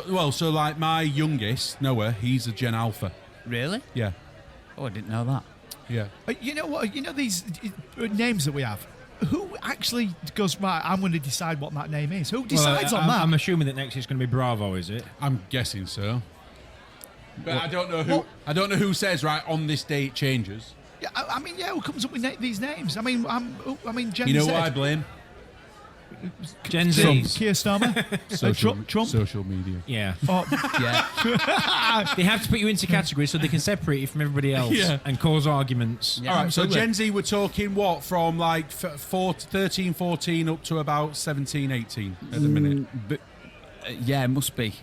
now? So like my youngest, Noah, he's a Gen Alpha. Really? Yeah. Oh, I didn't know that. Yeah. You know what? You know these names that we have. Who actually goes right? I'm going to decide what that name is. Who decides on that? I'm assuming that next is going to be Bravo, is it? I'm guessing so. But I don't know who. I don't know who says right on this day it changes. Yeah, I mean, yeah, who comes up with these names? I mean, Gen You know Z. what I blame? Gen Z. Keir Starmer, Trump. Social media. Yeah. Oh, Yeah. They have to put you into categories so they can separate you from everybody else and cause arguments. Yeah. All right, so absolutely. Gen Z, we're talking what from like 13, 14 up to about 17, 18 at the minute. But, yeah, it must be.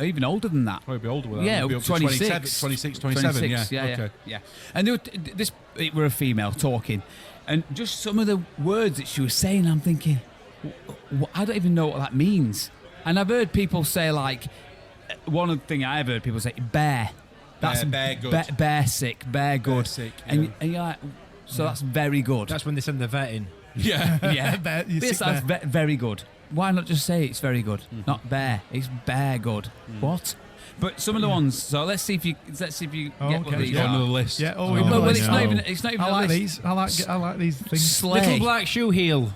Even older than that. Probably be older with that. Yeah, Maybe up to 26. 26, 27. Yeah. yeah, Okay. yeah. And it were a female talking, and just some of the words that she was saying, I'm thinking, I don't even know what that means. And I've heard people say like, one thing I've heard people say, bear. That's Bear good. Bear sick, bear good. Bear sick, And yeah. you're like, so that's very good. That's when they send the vet in. Yeah. yeah. Bear, you This sick that's very good. Why not just say it's very good? Not bear. It's bear good. What? But some of the ones. So let's see if you get what okay. these Got are. another list. Yeah. Oh, Well, it's no. not even. It's not even I a like list. these. I like these things. Slay. Little black shoe heel.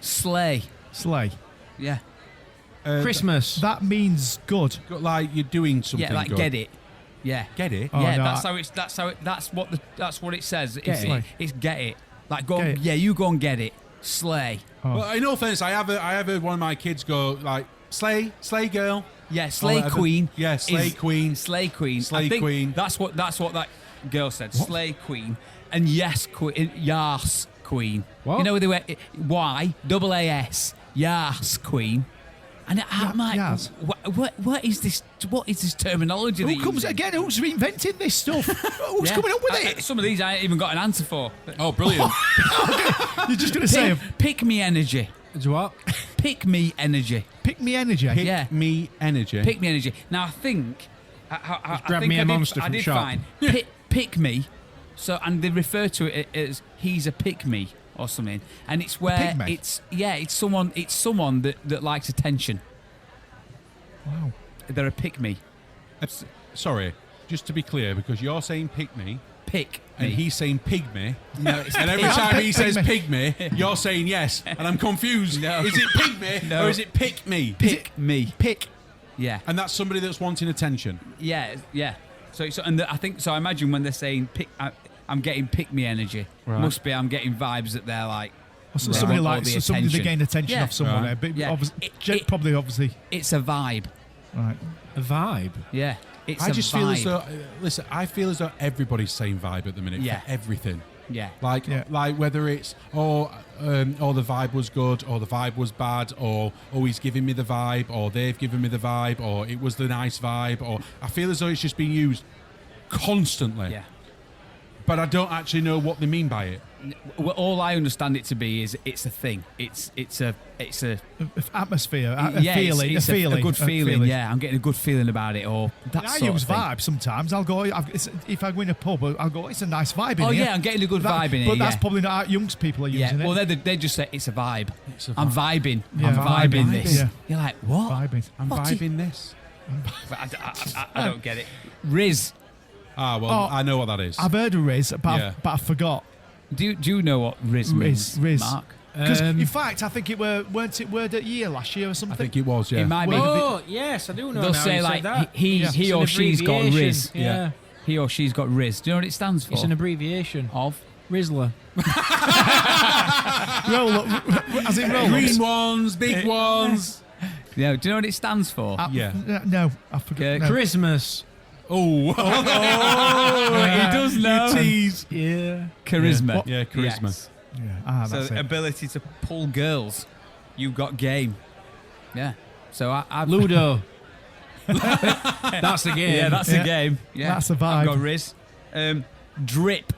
Slay. Slay. Yeah. Christmas. That means good. Got like you're doing something. Yeah, like good. get it. Yeah. Get it. Oh, Yeah, no, that's what it says. Get it. It's get it. Like go. Get it. Yeah, you go and get it. Slay. Oh. Well, in all fairness, I have heard one of my kids go like slay girl. Yeah, slay whatever. queen. Yeah, slay is- queen. Slay queen. Slay I think queen. That's what that girl said. Slay queen. And yes queen. Yas queen. What? You know they were YAAS. Yas queen. And I'm like, Yas. what is this? What is this terminology? that Who you're comes using? again? Who's reinventing this stuff? Who's Yeah. coming up with it? Some of these I ain't even got an answer for. Oh, brilliant. You're just going to say, Pick me energy. Is what? Pick me energy. pick me energy. Pick Yeah. me energy. Pick me energy. Now I think I grab think me a I did, monster I from did shop. fine. Pick me. So and they refer to it as he's a pick me or something. And it's where Pygmy? it's someone that likes attention. Wow. They're a pick me. Sorry, just to be clear, because you're saying pick me Pick me. and he's saying pygmy. no, it's And every pick. time he Pick says me. pygmy, you're saying yes, and I'm confused. No. Is it pygmy No. or is it pick me? Pick me. Pick. Yeah. And that's somebody that's wanting attention. Yeah, yeah. So I think so. I imagine when they're saying pick, I'm getting pick me energy. Right. Must be I'm getting vibes that they're like. So they somebody want all like the somebody to attention. gain attention Yeah. off someone. Right. But Yeah. probably, obviously, It's a vibe. right. A vibe. Yeah. It's I a just vibe. feel as though, listen, I feel as though everybody's saying vibe at the minute Yeah. for everything. Yeah. Like, Yeah. like whether it's the vibe was good, or the vibe was bad, or he's giving me the vibe, or they've given me the vibe, or it was the nice vibe, or I feel as though it's just being used constantly. Yeah. But I don't actually know what they mean by it. Well, all I understand it to be is it's a thing. It's a Atmosphere, a yeah, feeling, it's a feeling, a good feeling. Yeah, I'm getting a good feeling about it. Or that I sort use of thing. vibe sometimes. I'll go. If I go in a pub, I'll go. It's a nice vibe in Oh here. yeah, I'm getting a good That- vibe in But it. that's yeah. probably not how young people are Yeah, using well, it. they just say it's a vibe. It's a I'm vibe. vibing. Yeah, I'm vibing vibing. this. Yeah. You're like, what? Vibing. I'm What do you- vibing this. But I don't get it. Riz. Ah, well, Oh, I know what that is. I've heard of Riz, but Yeah. I forgot. Do you know what Riz means, Riz. Mark? Because in fact, I think weren't it word at year last year or I something. think it was, yeah. It might be. Oh, yes, I do know. They'll now say you like said that. he It's or an she's got abbreviation. Riz. Yeah. He or she's got Riz. Do you know what it stands for? It's an abbreviation. Of. Rizzler. roll up, as in roll Green ones, big ones. Yeah. Do you know what it stands for? Yeah. No, I forgot. No. Christmas. Oh, he does know. You tease. Yeah. Charisma. What? Yeah, charisma. Yes. Yeah, So that's it. ability to pull girls. You've got game. Yeah. So I've Ludo. That's the game. Yeah, that's Yeah. the game. Yeah. That's the I've vibe. got Riz. Drip.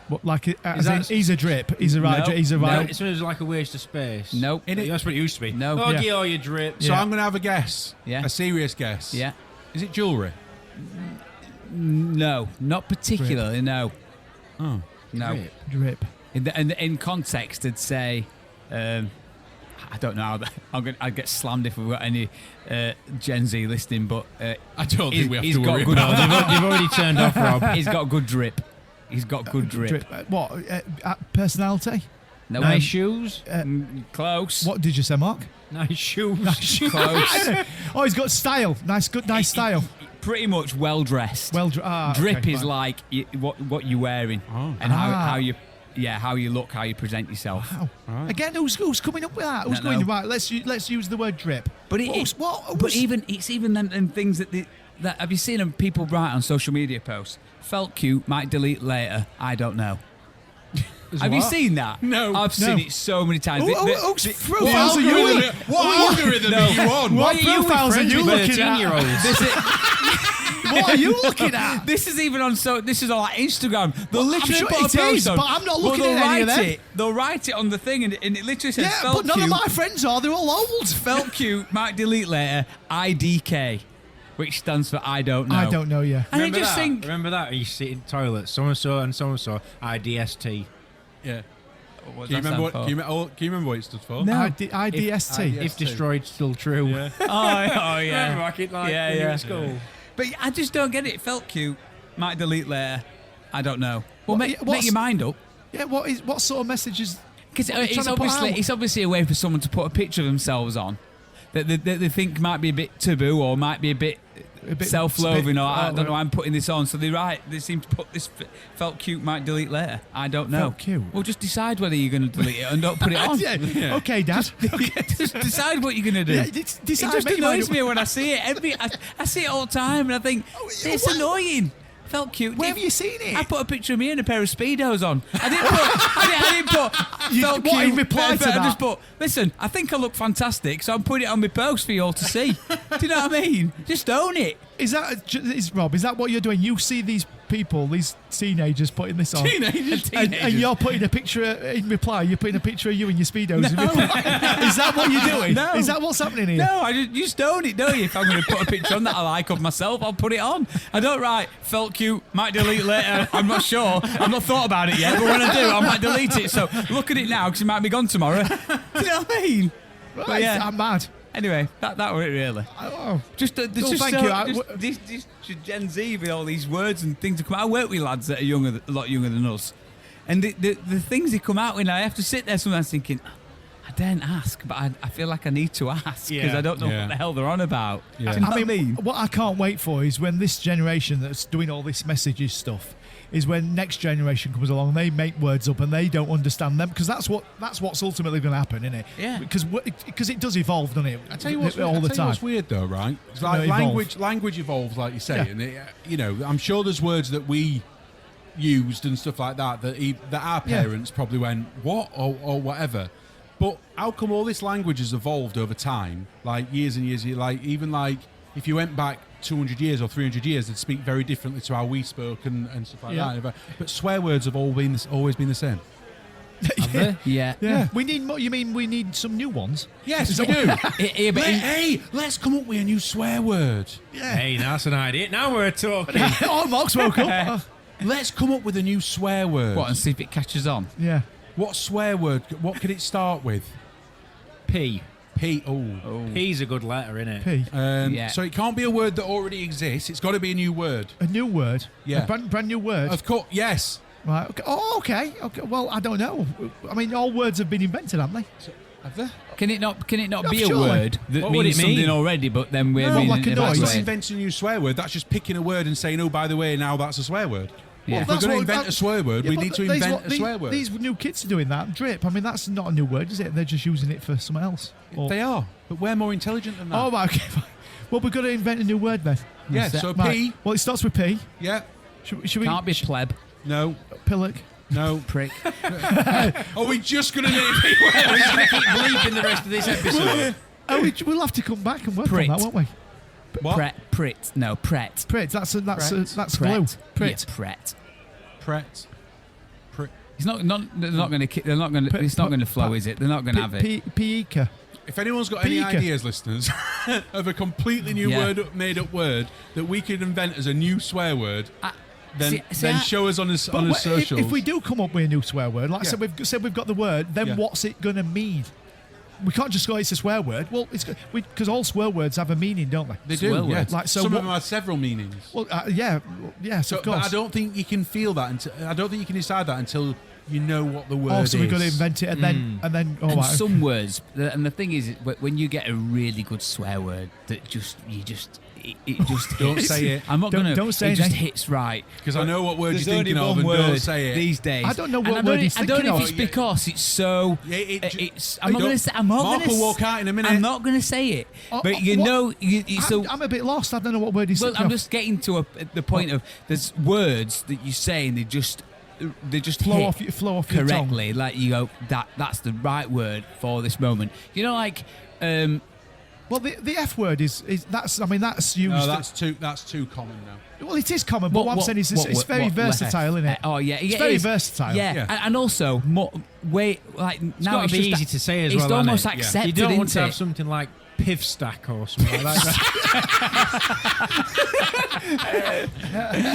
What, like Is that- he's a drip. He's a right. No, He's a no. right. It's like a waste of space. Nope. That's what it used to be. No. Oh, Yeah. get all your drip. So Yeah. I'm going to have a guess. Yeah. A serious guess. Yeah. Is it jewellery? No, not particularly. No. Oh. No. Drip. In context, I'd say, I don't know. I'd get slammed if we've got any Gen Z listening, but I don't think we have he's to got worry good. about They've already turned off, Rob. He's got good drip. He's got good drip. What? Personality? No, Nice shoes. close. What did you say, Mark? Nice shoes. Close. Oh, he's got style. Nice style. Pretty much well dressed. okay, Drip is fine. like what you're wearing Oh. and Ah. how you look, how you present yourself. Wow. Right. Again, who's coming up with that? Who's No, going no. right? Let's use the word drip. But Who's- it's even them things that have you seen them people write on social media posts? Felt cute, might delete later. I don't know. Have you what? seen that? No. I've seen it so many times. Whose profiles are you? What algorithm are you on? What profiles are you looking at? 13-year-olds. This is, What are you looking at? this is even on this is on like Instagram. They'll I'm literally sure put a it post is, on, but I'm not looking they'll at any of write them. it. They'll write it on the thing, and it literally says Yeah, felt but none cute. of my friends are. They're all old. Felt cute, might delete later. IDK, which stands for I don't know. I don't know. Yeah. And Remember I just that? think Remember that? You sit in the toilet, so and so, IDST. Yeah. What Can you does that remember stand what? for? Can you remember what it stood for? No. IDST. If destroyed, still true. Yeah. Oh yeah. Remember, I keep like Yeah, when you were yeah. at school. But I just don't get it. It felt cute. Might delete later. I don't know. Well, What- make what's- your mind up. Yeah, what sort of messages? Because What are they trying to put out? it's obviously a way for someone to put a picture of themselves on that they think might be a bit taboo or might be a bit self-loathing or I don't know. I'm putting this on, so they seem to put this felt cute. Might delete later. I don't know. Felt cute? Well, just decide whether you're going to delete it and don't put it on. Yeah. Okay, Dad. Just decide what you're going to do. Yeah, It decide, just make your mind annoys up. me when I see it. I see it all the time, and I think it's what? annoying. Felt cute. Where have you seen it? I put a picture of me and a pair of Speedos on. I didn't put You- felt what, cute. in reply to I that? just put, listen, I think I look fantastic, so I'm putting it on my post for you all to see. Do you know what I mean? Just own it. Rob, is that what you're doing? You see these people, these teenagers putting this on. Teenagers. And you're putting a picture in reply. You're putting a picture of you in your speedos in reply. Is that what you're doing? No. Is that what's happening here? No, I just own it, don't you? If I'm going to put a picture on that I like of myself, I'll put it on. I don't write, felt cute, might delete later. I'm not sure. I've not thought about it yet, but when I do, I might delete it. So look at it now because it might be gone tomorrow. Do you know what I mean? Right, But yeah. I'm mad. That was it really. Oh, Just, there's No, just thank so, you. I- just this Gen Z with all these words and things that come out. I work with lads that are younger, a lot younger than us, and the things they come out with, I have to sit there sometimes thinking, I daren't ask, but I feel like I need to ask because I don't know Yeah. what the hell they're on about. Yeah. Do you know I what mean, what I can't wait for is when this generation that's doing all this messages stuff is when next generation comes along and they make words up and they don't understand them because that's what's ultimately going to happen, isn't it? Yeah. Because it does evolve, doesn't it? I tell you what's all the time. what's weird though, right? It's No, like evolve. language evolves, like you say, Yeah. and I'm sure there's words that we used and stuff like that that our Yeah. parents probably went what or whatever. But how come all this language has evolved over time, like years and years? Like even like if you went back 200 years or 300 years, they'd speak very differently to how we spoke and stuff like Yeah. that. But swear words have always been the same. Yeah. Yeah. We need more. You mean we need some new ones? Yes, Is we that do. Yeah, but Hey, let's come up with a new swear word. Yeah. Hey, that's an idea. Now we're talking. Oh, Mark's woke up. Let's come up with a new swear word. what, and see if it catches on. Yeah. What swear word? What could it start with? P. P. Oh. P's a good letter, innit? P. Yeah. So it can't be a word that already exists. It's got to be a new word. A new word. Yeah. A brand new word. Of course, yes. Right. Okay. Oh, okay. Okay. Well, I don't know. I mean, all words have been invented, haven't they? Have they? Can it not No, be a surely. word that What would means it mean? something already, but then we're No, meaning like a it in a noise. bad That's way? inventing a new swear word. That's just picking a word and saying, oh, by the way, now that's a swear word. Yeah. If we're That's going to what- invent a swear word, Yeah, we but need to these invent what- a swear word. These new kids are doing that. Drip. I mean, that's not a new word, is it? They're just using it for something else. Or- They are, but we're more intelligent than that. Oh, right, okay. Fine. Well, we've got to invent a new word then. yeah, so Right. P. Well, it starts with P. Yeah. Should we? Can't be pleb. No. Pillock. No. Prick. Are we just going to name P words? Keep bleeping the rest of this episode. Oh, we'll have to come back and work Prit. on that, won't we? What? Pret. No, pret. Prit. That's glue. Pret. Prit. Yeah, pret. Pret. Pret. It's not. They're not going to. They're not going to. It's not going to flow, is it? They're not going to have it. Piika. If anyone's got any Pika. ideas, listeners, of a completely new Yeah. made-up word that we could invent as a new swear word, then see, I- show us on his But socials. if we do come up with a new swear word, like I Yeah. said, we've got the word. Then Yeah. what's it gonna mean? We can't just go. It's a swear word. Well, it's because all swear words have a meaning, don't they? They Swear do, yeah. words. Like, so Some what- of them have several meanings. Well, yes, of But course. I don't think you can feel that until I don't think you can decide that until you know what the word Oh, is. so we've got to invent it, and then oh, And right. some words, and the thing is, when you get a really good swear word that it just Don't hits. say it. I'm not Don't- gonna. don't say it just anything. hits right. Because I know what word There's you're thinking only of, one and word don't say it. these days. I don't know And what I word don't, he's I don't thinking know if of. it's because it's so. Yeah, It's. I'm not don't- going to say. I'm not Mark gonna will s- walk out in a minute. I'm not going to say it. Oh, But you what? know, so. I'm a bit lost. I don't know what word he's Well, thinking I'm of. just getting to the point of there's words that you say and they just flow hit off your tongue. correctly. Like you go, that's the right word for this moment. You know, like Well, the F word is that's. I mean, that's used. No, that's too common now. well, it is common, but what I'm saying is it's very versatile, isn't it? Oh yeah, It's it very is. versatile. Yeah, Yeah. And also like now gotta it's be just easy to say as it's well, hasn't almost it? Yeah. accepted. You don't want to isn't have it? something like piff stack or something like that.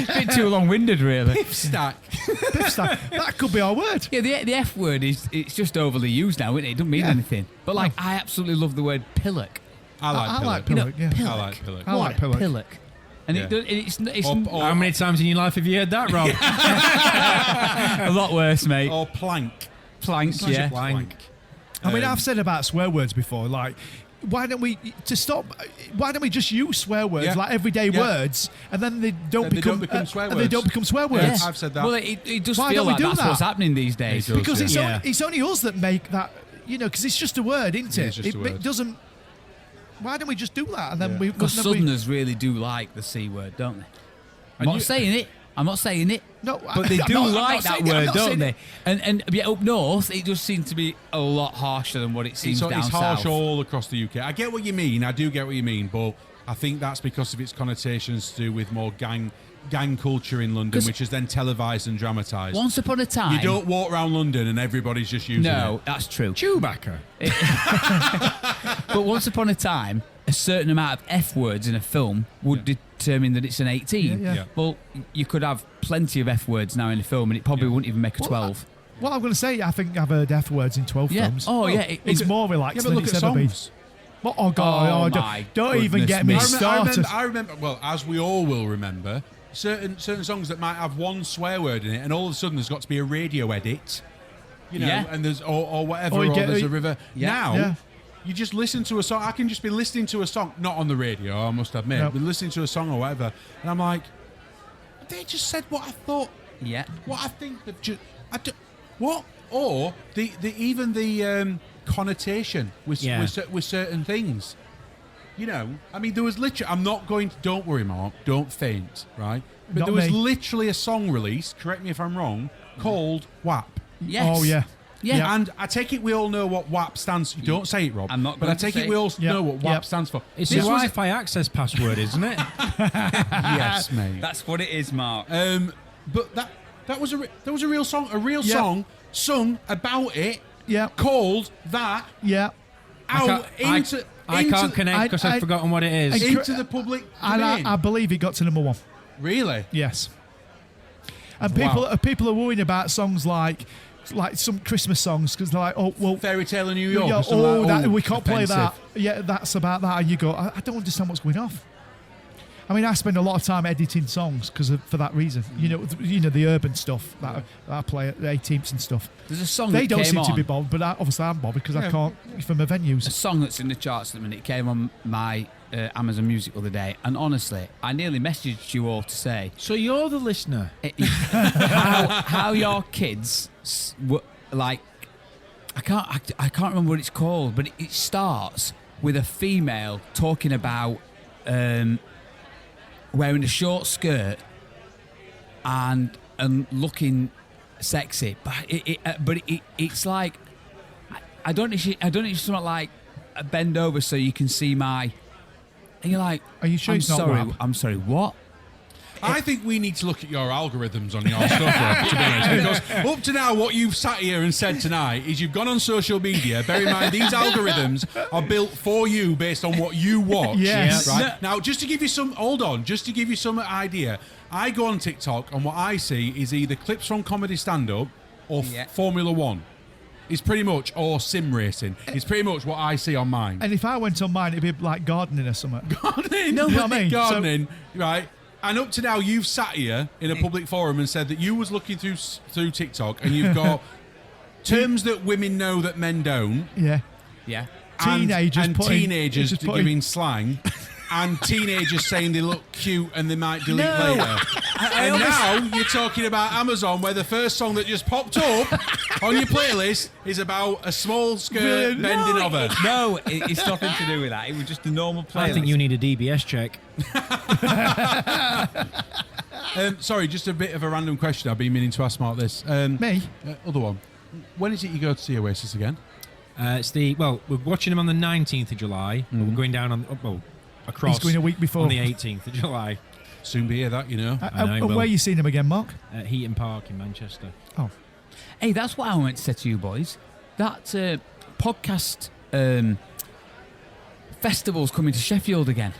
a bit too long-winded, really. Stack. That could be our word. Yeah, the F word it's just overly used now, isn't it? It doesn't mean anything. But like, I absolutely love the word pillock. I like pillock. pillock. Yeah. I like pillock. I like pillock. Pillock. And Yeah. it's How many times in your life have you heard that, Rob? a lot worse, mate. Or plank. Plank, yeah. Plank. I mean, I've said about swear words before, like, why don't we just use swear words, Yeah. like everyday Yeah. words, and then they don't Then they become don't become swear and they words. don't become swear words. Yeah. I've said that. Well, it does Why feel don't we like do that's that? what's happening these days. It does. Because Yeah. it's only us that make that, because it's just a word, isn't it? It's just a word. It doesn't. Why don't we just do that? And then we. Because then we- Southerners really do like the C word, don't they? I'm you- not saying it. No, But they I'm do not- I'm like not that saying it, I'm word, not don't saying they? it. And yeah, up north, it does seem to be a lot harsher than what it seems down It's harsh south. all across the UK. I get what you mean. I do get what you mean, but I think that's because of its connotations to do with more gang culture in London, 'Cause which is then televised and dramatised. Once upon a time, You don't walk around London and everybody's just using No, it. that's true. Chewbacca. But once upon a time, a certain amount of F words in a film would determine that it's an 18. Yeah. Well, you could have plenty of F words now in a film, and it probably wouldn't even make a 12. Well, I'm going to say, I think I've heard F words in 12 Yeah. films. Oh, yeah. It's more relaxed Yeah, but than look it's at ever been. songs. Oh, God. Oh, my don't even goodness get me me. started. I remember, well, as we all will remember, certain songs that might have one swear word in it, and all of a sudden there's got to be a radio edit, Yeah. and there's or whatever, Or or, you get- there's a river. Yeah. Now, Yeah. you just listen to a song. I can just be listening to a song, not on the radio, I must admit, No. but listening to a song or whatever, and I'm like, they just said what I thought, Yeah. what I think they've just, what? Or the even the connotation with certain things. You know, I mean, there was literally. I'm not going to. Don't worry, Mark. Don't faint, right? But Not there was me. literally a song released. Correct me if I'm wrong. Called WAP. Yes. Oh, yeah. Yeah. And I take it we all know what WAP stands for. You don't say it, Rob. I'm not But I going to take say it we all Yeah. know what WAP Yeah. stands for. It's This a was- Wi-Fi access password, isn't it? Yes, mate. That's what it is, Mark. But that was a real song. A real Yeah. song sung about it. Yeah. Called that Yeah. out into. I can't connect because I've forgotten what it is. into the public And domain. I believe it got to number 1. Really? Yes. And Wow. people are worrying about songs like some Christmas songs because they're like, oh, well, Fairy Tale in New York. yeah, or something like, we can't play that. offensive. Yeah, that's about that. And you go, I don't understand what's going off. I mean, I spend a lot of time editing songs for that reason. You know the urban stuff that I play at the 18th and stuff. There's a song They that don't came seem on. to be bothered, but obviously I'm bothered because I can't from the A venues. song that's in the charts at the minute. It came on my Amazon Music the other day, and honestly, I nearly messaged you all to say So you're the listener. how your kids like. I can't remember what it's called, but it starts with a female talking about wearing a short skirt and looking sexy, but it's like I don't know. I don't know. It's something like a bend over so you can see my. And you're like, Are you sure I'm it's not sorry. WAP? I'm sorry. What? I think we need to look at your algorithms on your stuff, Rob, to be honest. Because up to now, what you've sat here and said tonight is you've gone on social media. Bear in mind, these algorithms are built for you based on what you watch. Yes. Right? Now, just to give you some idea, I go on TikTok and what I see is either clips from comedy stand-up or Formula One. It's pretty much, or sim racing. It's pretty much what I see on mine. And if I went on mine, it'd be like gardening or something. Gardening. No, but- Gardening, right? And up to now, you've sat here in a public forum and said that you was looking through TikTok and you've got terms that women know that men don't. Yeah. Yeah. Teenagers and putting- teenagers just putting- giving slang. And teenagers saying they look cute and they might delete later. And now you're talking about Amazon, where the first song that just popped up on your playlist is about a small skirt bending over. No, it's nothing to do with that. It was just a normal playlist. I think you need a DBS check. Sorry, just a bit of a random question. I've been meaning to ask Mark this. Me? Other one. When is it you go to see Oasis again? We're watching them on the 19th of July. But we're going down on across. He's going a week before. On the 18th of July. Soon be here, that, you know. I know, And well. where you seen him again, Mark? At Heaton Park in Manchester. Oh. Hey, that's what I wanted to say to you boys. That podcast festival's coming to Sheffield again.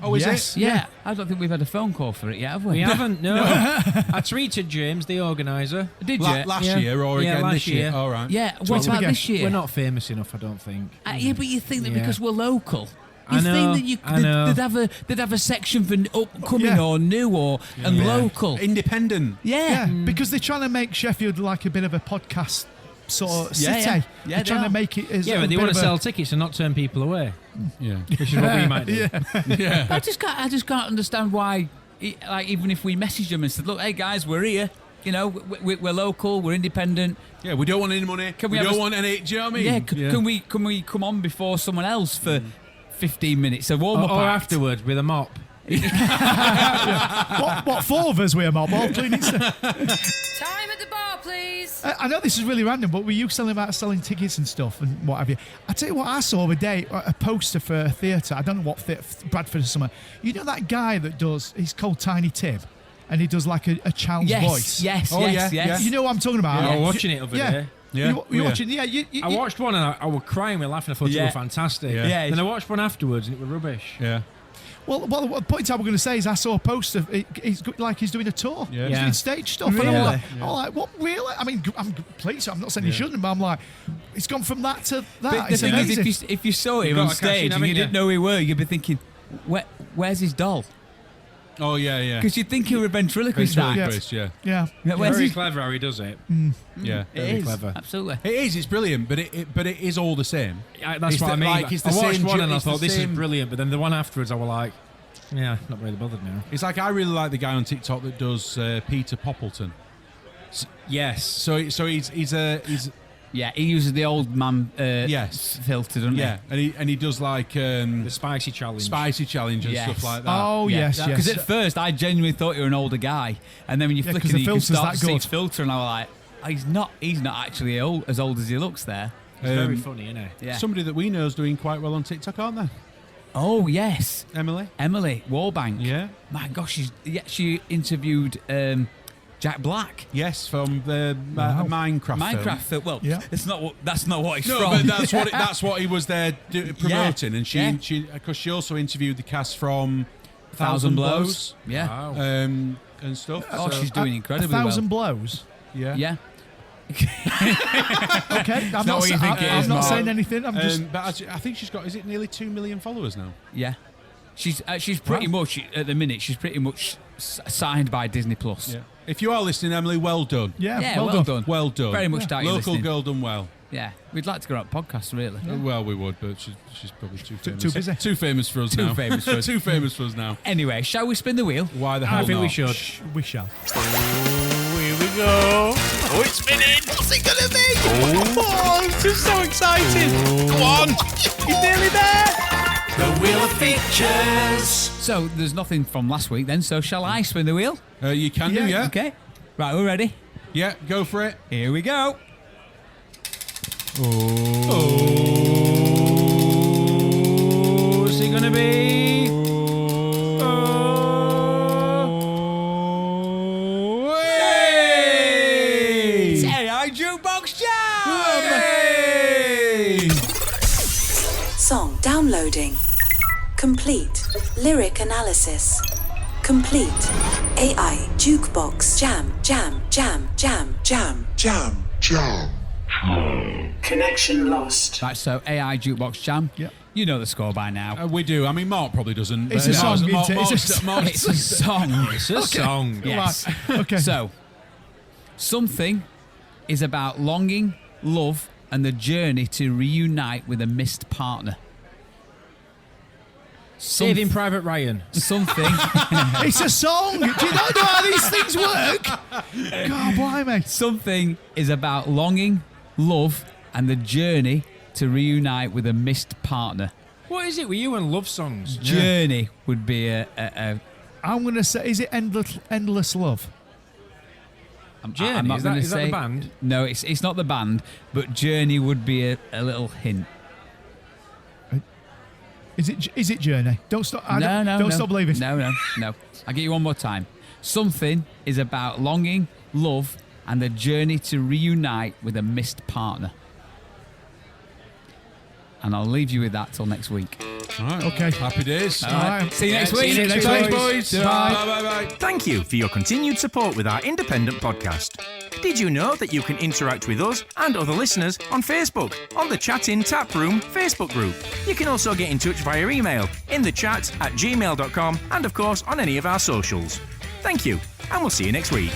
Oh, is Yes. it? Yeah. I don't think we've had a phone call for it yet, have we? We haven't, no. I tweeted James, the organiser. Did you? Last Yeah. year or Yeah, again last this year? year. All right. Yeah. Tweet What him about again. this year? We're not famous enough, I don't think. Yeah, but you think that Yeah. because we're local, I you know, think that I know. they'd have a section for upcoming Yeah. or new and local. Independent. Yeah, because they're trying to make Sheffield like a bit of a podcast sort of Yeah, city. yeah. Yeah, they're they trying are. to make it as Yeah, a but they bit want to of a- sell tickets and not turn people away, Yeah. which is what we might do. Yeah. I just can't understand why. Like, even if we messaged them and said, "Look, hey guys, we're here. You know, we're local, we're independent. Yeah, we don't want any money. Can we we have don't a- want any. Do you know what I Yeah, mean? can we come on before someone else for 15 minutes? A warm up Or afterwards with a mop. What 4 of us we mob all cleaning stuff? Time at the bar, please. I know this is really random, but were you selling tickets and stuff and what have you? I tell you what, I saw the other day a poster for a theatre. I don't know what Bradford or somewhere. You know that guy that does? He's called Tiny Tim, and he does like a child's voice. Yes, Oh, yes, yeah, yes. You know what I'm talking about? I was watching it over Yeah. there. Yeah. You Yeah. watching? Yeah. I watched one and I was crying with laughing. I thought Yeah. it was fantastic. Yeah. Yeah. Then I watched one afterwards and it was rubbish. Yeah. Well, the point I was going to say is I saw a poster. He's doing a tour. Yeah. He's Yeah. doing stage stuff. And Really? I'm like, what? Really? I mean, I'm pleased. I'm not saying he shouldn't, but I'm like, it's gone from that to that. But the It's thing amazing. is, if you saw You've him got on to cash in, stage and haven't you you? didn't know who he were, you'd be thinking, where's his doll? Oh, yeah, yeah. Because you'd think he were a ventriloquist Ventriloquist, yeah. yeah. Where's Very his... clever how he does it. Yeah. It Very is, clever. absolutely. It is. It's brilliant, but it is all the same. That's It's what the- I mean. like, it's the I watched same one ju- and I it's the thought this is same- brilliant, but then the one afterwards I was like, yeah, not really bothered now. It's like I really like the guy on TikTok that does Peter Poppleton. Yes. So he's Yeah, he uses the old man Yes. filter, doesn't yeah, and he does like The spicy challenge. spicy challenge and Yes. stuff like that. Oh yes, yes. Because at first I genuinely thought you were an older guy, and then when you Yeah, flick 'cause it, the you can filter's start that to see good. his filter, and I was like, oh, he's not actually as old as he looks there. It's very funny, isn't it? Yeah. Somebody that we know is doing quite well on TikTok, aren't they? Oh yes, Emily. Emily Warbank. Yeah. My gosh, she interviewed Jack Black. Yes, from the Wow. Minecraft. Film. Well, Yeah. that's not what he's No, from. but that's what he was there promoting, and yeah. she also interviewed the cast from Thousand Blows. Yeah. Wow. and stuff. Oh, so- she's doing incredibly 1,000 blows. yeah. Yeah. Okay, I'm not not, what you think it I'm is, not Mark. saying anything. I'm just. But I think she's got. Is it nearly 2 million followers now? Yeah. She's pretty much at the minute. She's pretty much signed by Disney Plus. Yeah. If you are listening, Emily, well done. Yeah, Yeah, well, well done. done. Well done. Very much doubt you're Local listening. girl done well. Yeah, we'd like to go on a podcast, really. Well, we would, but she's probably too famous. too busy. Too famous for us Too now. famous for us. Too famous for us now. Anyway, shall we spin the wheel? Why the hell I think we not? should. We shall. Here we go. Oh, it's spinning. What's it gonna be? Oh, I'm just so excited. Go on. He's nearly there. The Wheel of Features. So there's nothing from last week then. So shall I spin the wheel? You can do, yeah. Okay. Right, we're ready. Yeah, go for it. Here we go. What's it gonna be? Hey! AI Jukebox Jam! Hey! Song downloading. Complete. Lyric analysis. Complete. AI jukebox jam, jam, jam, jam, jam, jam, jam. Connection lost. Right, so AI Jukebox Jam. Yep. You know the score by now. We do. I mean, Mark probably doesn't. It's but a song, Mark's- isn't it? It's a Mark's- It's a song. It's a song. Yes. Okay. So, something is about longing, love, and the journey to reunite with a missed partner. Saving Private Ryan. Something. It's a song. Do you not know how these things work? God, blimey. Something is about longing, love, and the journey to reunite with a missed partner. What is it with you and love songs? Journey would be a I'm going to say, is it Endless Love? Journey, I'm not is that- gonna is that the say- band? No, it's not the band, but Journey would be a little hint. Is it Journey? Don't stop. No. Don't stop believing. No. I'll get you one more time. Something is about longing, love, and the journey to reunite with a missed partner. And I'll leave you with that till next week. All right. Okay. Happy days. All right. See you next See week. you next Thanks, week. boys. Bye. Bye. Thank you for your continued support with our independent podcast. Did you know that you can interact with us and other listeners on Facebook, on the Chat In Tap Room Facebook group? You can also get in touch via email, innthechat@gmail.com, and of course on any of our socials. Thank you, and we'll see you next week.